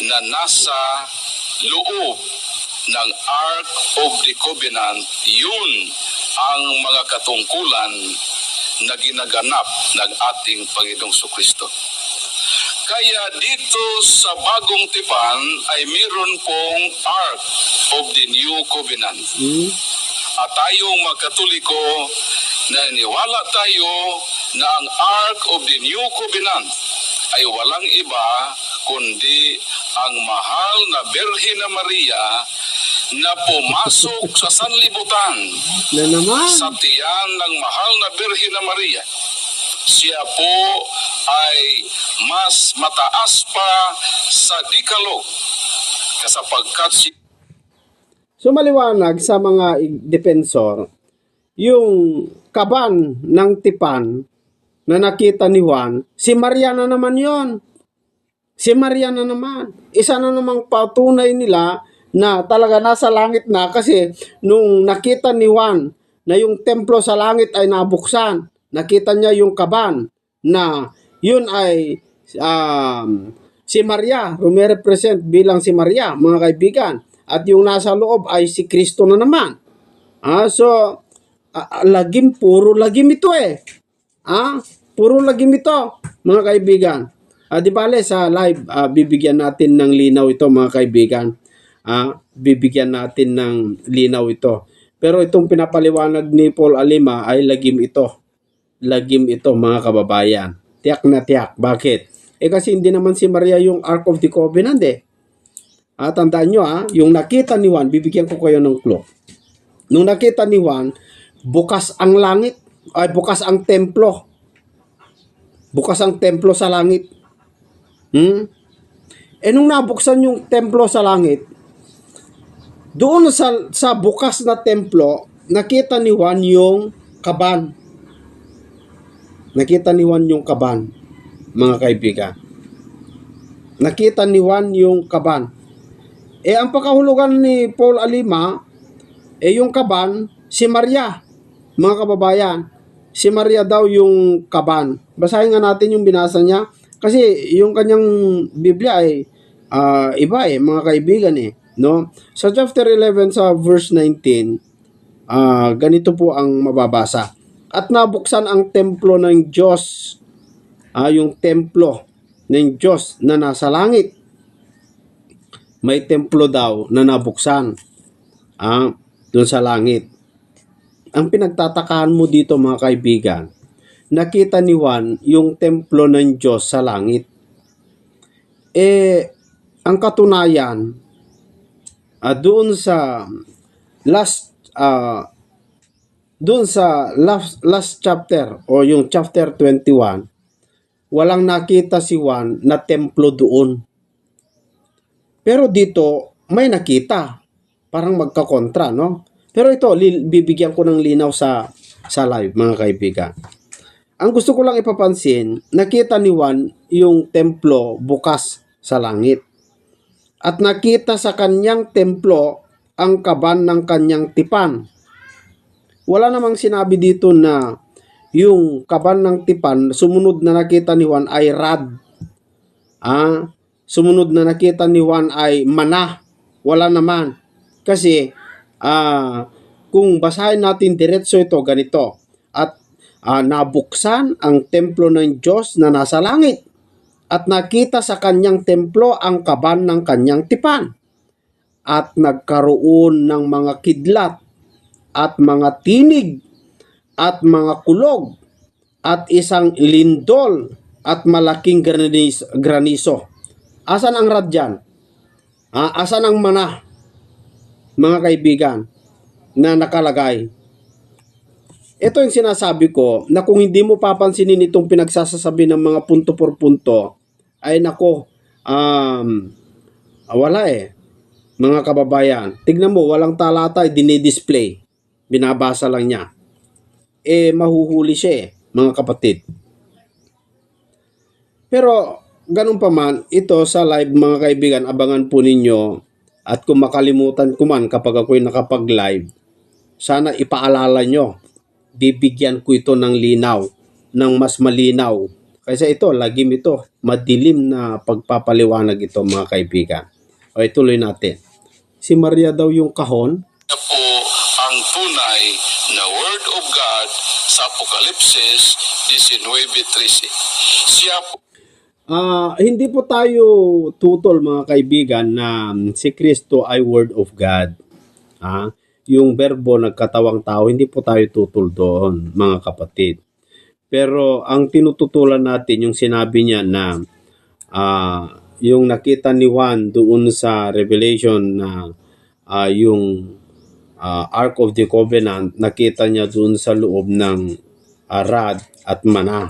na nasa loob ng Ark of the Covenant, yun ang mga katungkulan na ginaganap ng ating Panginoong Kristo. Kaya dito sa bagong tipan ay meron pong Ark of the New Covenant. At tayong mga Katoliko, naniniwala tayo na ang Ark of the New Covenant ay walang iba kundi ang mahal na Birhen na Maria na pumasok sa sanlibutan sa tiyan ng mahal na Birhen na Maria. Siya po ay mas mataas pa sa Decalogue sapagkat siya... So maliwanag sa mga defensor, yung kaban ng tipan na nakita ni Juan, si Maria na naman yon. Si Maria na naman. Isa na namang patunay nila na talaga nasa langit na, kasi nung nakita ni Juan na yung templo sa langit ay nabuksan, nakita niya yung kaban na yun ay si Maria, rumerepresent bilang si Maria, mga kaibigan. At yung nasa loob ay si Kristo na naman. Lagim, puro lagim ito puro lagim ito, mga kaibigan. Di bale sa live, bibigyan natin ng linaw ito, mga kaibigan. Bibigyan natin ng linaw ito. Pero itong pinapaliwanag ni Paul Alima ay lagim ito. Lagim ito, mga kababayan. Tiyak na tiyak. Bakit? Kasi hindi naman si Maria yung Ark of the Covenant tandaan nyo yung nakita ni Juan, bibigyan ko kayo ng clue. Nung nakita ni Juan, bukas ang langit, ay bukas ang templo. Bukas ang templo sa langit. Nung nabuksan yung templo sa langit, doon sa bukas na templo, nakita ni Juan yung kaban. Nakita ni Juan yung kaban, mga kaibigan. Nakita ni Juan yung kaban. Ang pakahulugan ni Paul Alima, yung kaban, si Maria, mga kababayan. Si Maria daw yung kaban. Basahin nga natin yung binasa niya. Kasi yung kanyang Biblia ay iba mga kaibigan no? Sa chapter 11 sa verse 19, ganito po ang mababasa. At nabuksan ang templo ng Diyos, yung templo ng Diyos na nasa langit. May templo daw na nabuksan doon sa langit. Ang pinagtatakahan mo dito, mga kaibigan, nakita ni Juan yung templo ng Diyos sa langit. Ang katunayan, doon sa last chapter o yung chapter 21, walang nakita si Juan na templo doon. Pero dito may nakita. Parang magkakontra, no? Pero ito, bibigyan ko ng linaw sa live, mga kaibigan. Ang gusto ko lang ipapansin, nakita ni Juan yung templo bukas sa langit. At nakita sa kanyang templo ang kaban ng kanyang tipan. Wala namang sinabi dito na yung kaban ng tipan, sumunod na nakita ni Juan ay rod. Sumunod na nakita ni Juan ay mana. Wala naman. Kasi kung basahin natin diretso ito, ganito. At nabuksan ang templo ng Diyos na nasa langit at nakita sa kanyang templo ang kaban ng kanyang tipan at nagkaroon ng mga kidlat at mga tinig at mga kulog at isang lindol at malaking graniso. Asan ang rad dyan? Asan ang mana, mga kaibigan, na nakalagay? Ito yung sinasabi ko na kung hindi mo papansinin itong pinagsasasabi ng mga punto por punto, ay nako, wala mga kababayan. Tignan mo, walang talata, dinidisplay. Binabasa lang niya. Mahuhuli siya mga kapatid. Pero, ganun pa man, ito sa live mga kaibigan, abangan po ninyo. At kung makalimutan ko man kapag ako'y nakapag-live, sana ipaalala nyo. Bibigyan ko ito ng linaw, ng mas malinaw. Kasi ito, lagim ito, madilim na pagpapaliwanag ito mga kaibigan. O ituloy natin. Si Maria daw yung kahon. Siya po ang tunay na Word of God sa Apokalipsis 19:13. Siya po Hindi po tayo tutol mga kaibigan na si Kristo ay Word of God. Yung berbo nagkatawang tao, hindi po tayo tutol doon mga kapatid. Pero ang tinututulan natin yung sinabi niya na yung nakita ni Juan doon sa Revelation na yung Ark of the Covenant, nakita niya doon sa loob ng rod at mana.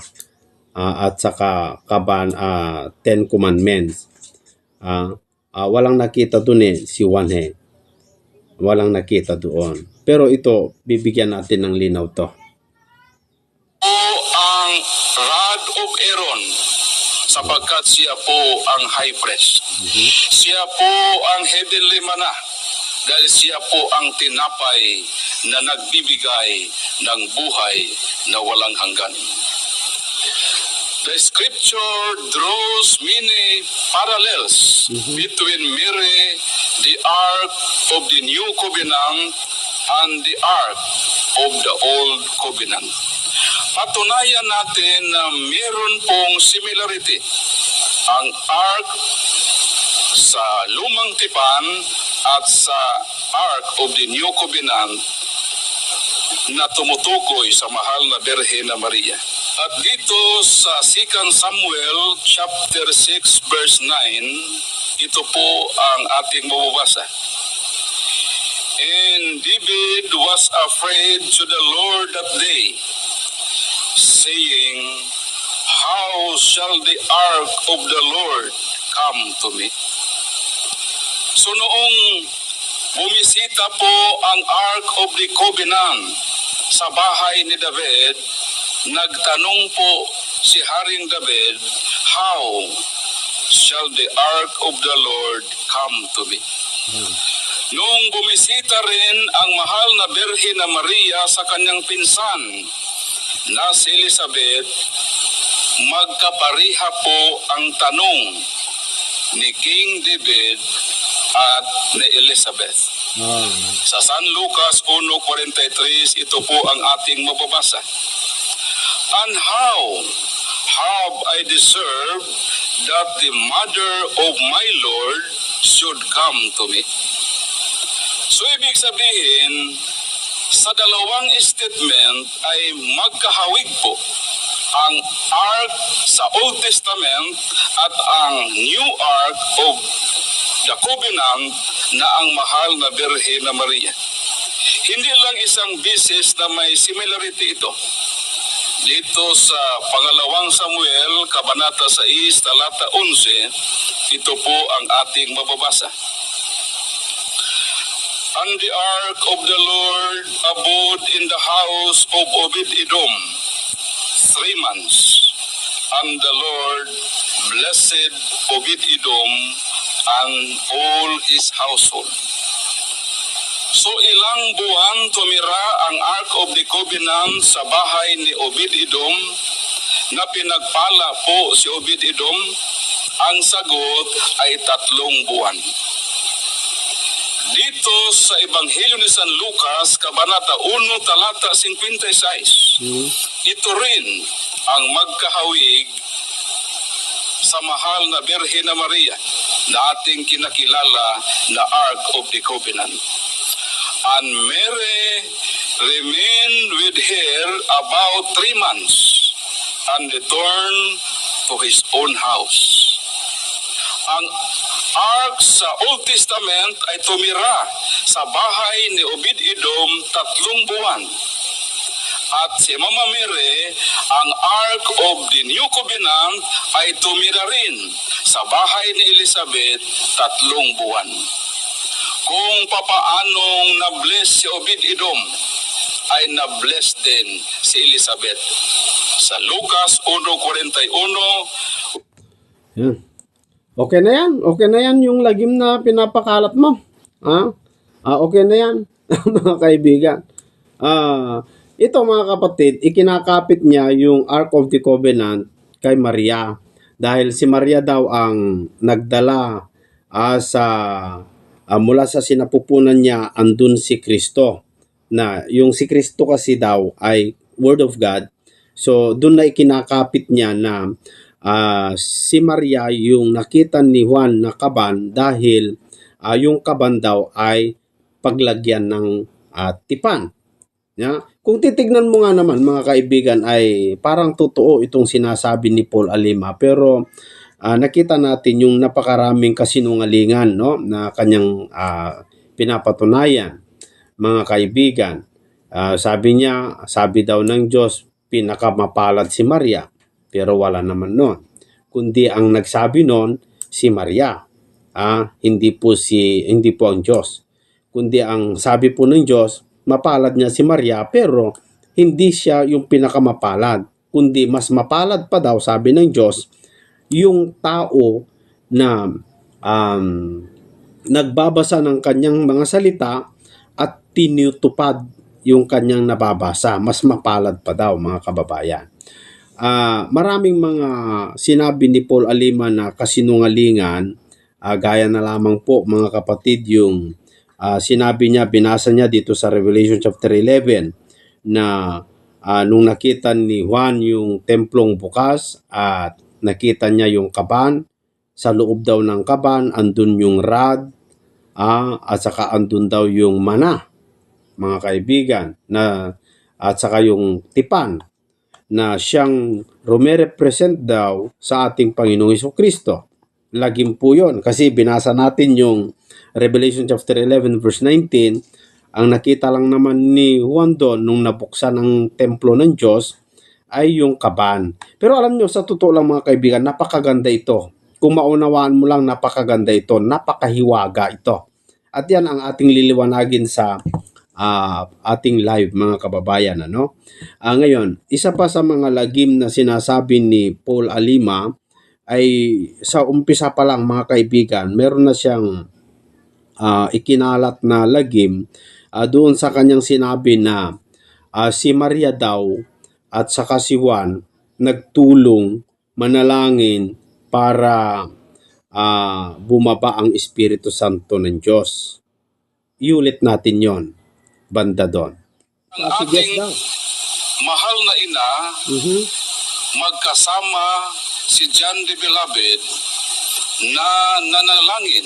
At saka kaban 10 commandments. Walang nakita doon si Juan Walang nakita doon. Pero ito, bibigyan natin ng linaw to. ang rod of Aaron sapagkat siya po ang high priest. Siya po ang heavenly manna dahil siya po ang tinapay na nagbibigay ng buhay na walang hanggan. The scripture draws many parallels between Mary, the Ark of the New Covenant, and the Ark of the Old Covenant. Patunayan natin na meron pong similarity ang Ark sa Lumang Tipan at sa Ark of the New Covenant na tumutukoy sa mahal na Birhen na Maria. At dito sa 2 Samuel chapter 6 verse 9, ito po ang ating mababasa. And David was afraid to the Lord that day, saying, how shall the ark of the Lord come to me? So noong bumisita po ang Ark of the Covenant sa bahay ni David, nagtanong po si Haring David, how shall the ark of the Lord come to me? Noong bumisita rin ang mahal na Birhen na Maria sa kanyang pinsan na si Elizabeth, magkapariha po ang tanong ni King David at ni Elizabeth. Sa San Lucas 1:43, ito po ang ating mababasa. And how have I deserved that the mother of my Lord should come to me? So ibig sabihin, sa dalawang statement ay magkahawig po ang Ark sa Old Testament at ang New Ark of the Covenant na ang mahal na Birhen na Maria. Hindi lang isang beses na may similarity ito. Dito sa pangalawang Samuel, Kabanata 6, talata 11, ito po ang ating mababasa. And the ark of the Lord abode in the house of Obed-Edom 3 months. And the Lord blessed Obed-Edom and all his household. So ilang buwan tumira ang Ark of the Covenant sa bahay ni Obed-Edom na pinagpala po si Obed-Edom? Ang sagot ay 3 buwan. Dito sa Ebanghelyo ni San Lucas, Kabanata 1, talata 56, ito rin ang magkahawig sa mahal na Birhen na Maria na ating kinakilala na Ark of the Covenant. And Mary remained with her about 3 months and returned to his own house. Ang Ark sa Old Testament ay tumira sa bahay ni Obed-Edom 3 buwan. At si Mama Mary, ang Ark of the New Covenant ay tumira rin sa bahay ni Elizabeth 3 buwan. Kung papaanong na-bless si Obed-Edom, ay na-bless din si Elizabeth. Sa Lucas 1:41, Yan. Okay na yan. Okay na yan yung lagim na pinapakalat mo. Okay na yan, mga kaibigan. Ito mga kapatid, ikinakapit niya yung Ark of the Covenant kay Maria. Dahil si Maria daw ang nagdala mula sa sinapupunan niya, andun si Kristo. Na yung si Kristo kasi daw ay Word of God. So doon na ikinakapit niya na si Maria yung nakita ni Juan na kaban dahil yung kaban daw ay paglagyan ng tipan. Yeah? Kung titignan mo nga naman mga kaibigan ay parang totoo itong sinasabi ni Paul Alima, pero nakita natin yung napakaraming kasinungalingan, no, na kanyang pinapatunayan mga kaibigan. Sabi daw ng Diyos pinakamapalad si Maria. Pero wala naman nun. Kundi ang nagsabi nun, si Maria. Hindi po ang Diyos. Kundi ang sabi po ng Diyos, mapalad niya si Maria, pero hindi siya yung pinakamapalad. Kundi mas mapalad pa daw, sabi ng Diyos, yung tao na nagbabasa ng kanyang mga salita at tinutupad yung kanyang nababasa. Mas mapalad pa daw, mga kababayan. Maraming mga sinabi ni Paul Alima na kasinungalingan, gaya na lamang po mga kapatid yung sinabi niya, binasa niya dito sa Revelation chapter 11 na nung nakita ni Juan yung templong bukas at nakita niya yung kaban, sa loob daw ng kaban andun yung rod at saka andun daw yung mana, mga kaibigan, at saka yung tipan na siyang rumerepresent daw sa ating Panginoong Jesucristo. Lagim po yun. Kasi binasa natin yung Revelation chapter 11 verse 19. Ang nakita lang naman ni Juan doon nung nabuksan ang templo ng Diyos ay yung kaban. Pero alam nyo, sa totoo lang mga kaibigan, napakaganda ito. Kung maunawaan mo lang, napakaganda ito. Napakahiwaga ito. At yan ang ating liliwanagin sa ating live mga kababayan. Ngayon, isa pa sa mga lagim na sinasabi ni Paul Alima ay sa umpisa pa lang mga kaibigan, meron na siyang ikinalat na lagim doon sa kanyang sinabi na si Maria daw at saka si Juan nagtulong manalangin para bumaba ang Espiritu Santo ng Diyos. Iulit natin yon banda doon. ang ating mahal na ina, magkasama si John the Beloved na nanalangin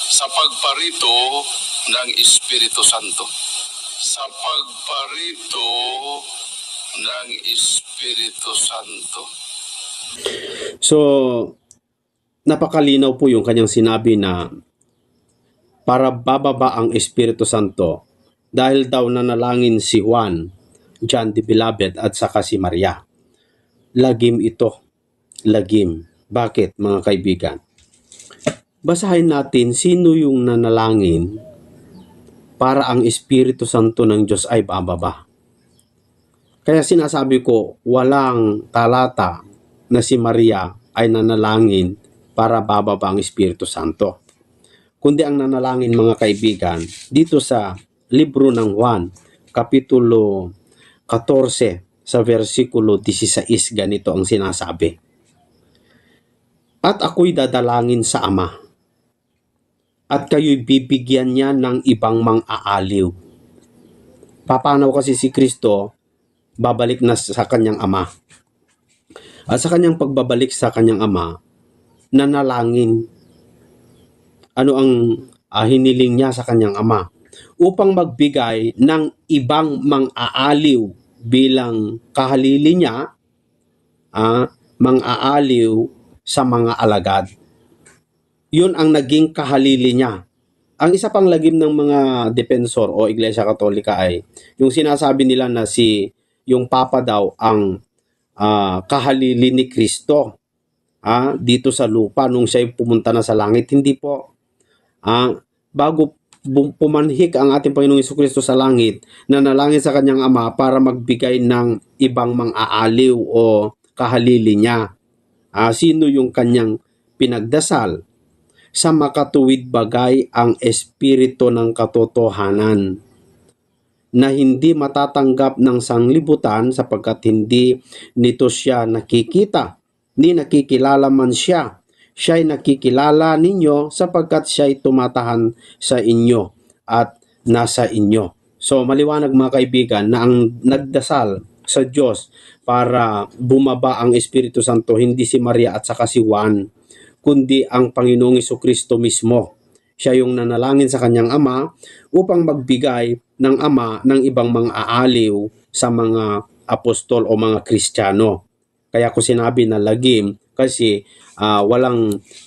sa pagparito ng Espiritu Santo. Sa pagparito ng Espiritu Santo. So, napakalinaw po yung kanyang sinabi na para bababa ang Espiritu Santo dahil daw nanalangin si Juan, John the Beloved at saka si Maria. Lagim ito. Lagim. Bakit mga kaibigan? Basahin natin sino yung nanalangin para ang Espiritu Santo ng Diyos ay bababa. Kaya sinasabi ko, walang talata na si Maria ay nanalangin para bababa ang Espiritu Santo. Kundi ang nanalangin mga kaibigan, dito sa libro ng Juan, kapitulo 14, sa versikulo 16, ganito ang sinasabi. At ako'y dadalangin sa Ama. At kayo'y bibigyan niya ng ibang mang-aaliw. Papanaw kasi si Kristo, babalik na sa kanyang Ama. At sa kanyang pagbabalik sa kanyang Ama, nanalangin. Ano ang hiniling niya sa kanyang Ama? Upang magbigay ng ibang mang-aaliw bilang kahalili niya, mang-aaliw sa mga alagad. Yun ang naging kahalili niya. Ang isa pang lagim ng mga depensor o Iglesia Katolika ay yung sinasabi nila na yung Papa daw ang kahalili ni Kristo dito sa lupa nung siya pumunta na sa langit. Hindi po. Bago pumanhik ang ating Panginoong Jesucristo sa langit, nanalangin sa kanyang Ama para magbigay ng ibang mang-aaliw o kahalili niya. Sino yung kanyang pinagdasal? Sa makatuwid bagay ang espiritu ng katotohanan na hindi matatanggap ng sanglibutan sapagkat hindi nito siya nakikita, ni nakikilala man siya. Siya'y nakikilala ninyo sapagkat siya'y tumatahan sa inyo at nasa inyo. So maliwanag mga kaibigan na ang nagdasal sa Diyos para bumaba ang Espiritu Santo hindi si Maria at saka si Juan, kundi ang Panginoong Jesucristo mismo. Siya yung nanalangin sa kanyang Ama upang magbigay ng Ama ng ibang mga aaliw sa mga apostol o mga Kristiyano. Kaya ko sinabi na lagim kasi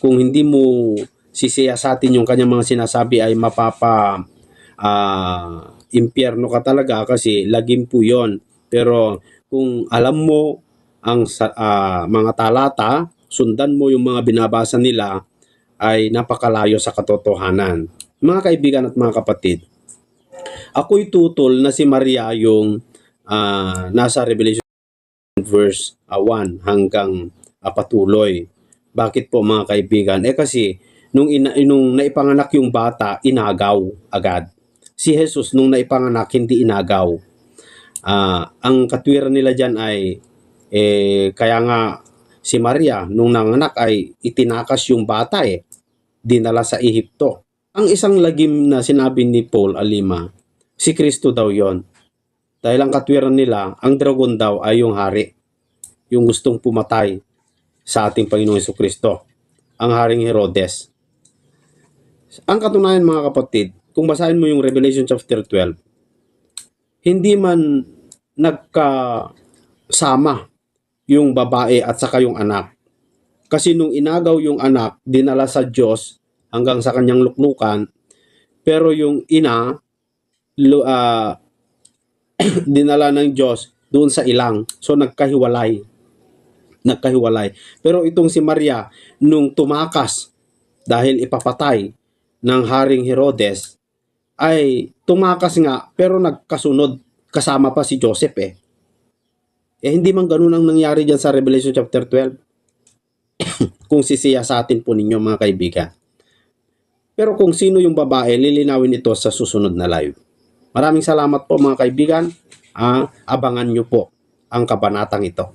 kung hindi mo sisiyasatin yung kanyang mga sinasabi ay impyerno ka talaga kasi lagim po yon. Pero kung alam mo ang mga talata, sundan mo yung mga binabasa nila, ay napakalayo sa katotohanan. Mga kaibigan at mga kapatid, ako'y tutol na si Maria yung nasa Revelation verse 1 hanggang patuloy. Bakit po mga kaibigan? Kasi nung naipanganak yung bata, inagaw agad. Si Jesus nung naipanganak, hindi inagaw. Ang katwiran nila dyan ay kaya nga si Maria nung nanganak ay itinakas yung bata dinala sa Ehipto. Ang isang lagim na sinabi ni Paul Alima, si Kristo daw yon. Dahil ang katwiran nila, ang dragon daw ay yung hari, yung gustong pumatay sa ating Panginoong Jesucristo, ang Haring Herodes. Ang katunayan mga kapatid, kung basahin mo yung Revelation chapter 12, hindi man nagkasama yung babae at saka yung anak. Kasi nung inagaw yung anak, dinala sa Diyos hanggang sa kanyang luklukan, pero yung ina, dinala ng Diyos doon sa ilang. So nagkahiwalay. Pero itong si Maria, nung tumakas dahil ipapatay ng Haring Herodes, ay tumakas nga pero nagkasunod, kasama pa si Joseph hindi man ganun ang nangyari dyan sa Revelation chapter 12. Kung sisiyasatin po ninyo mga kaibigan. Pero kung sino yung babae, lilinawin ito sa susunod na live. Maraming salamat po mga kaibigan. Abangan nyo po ang kabanatang ito.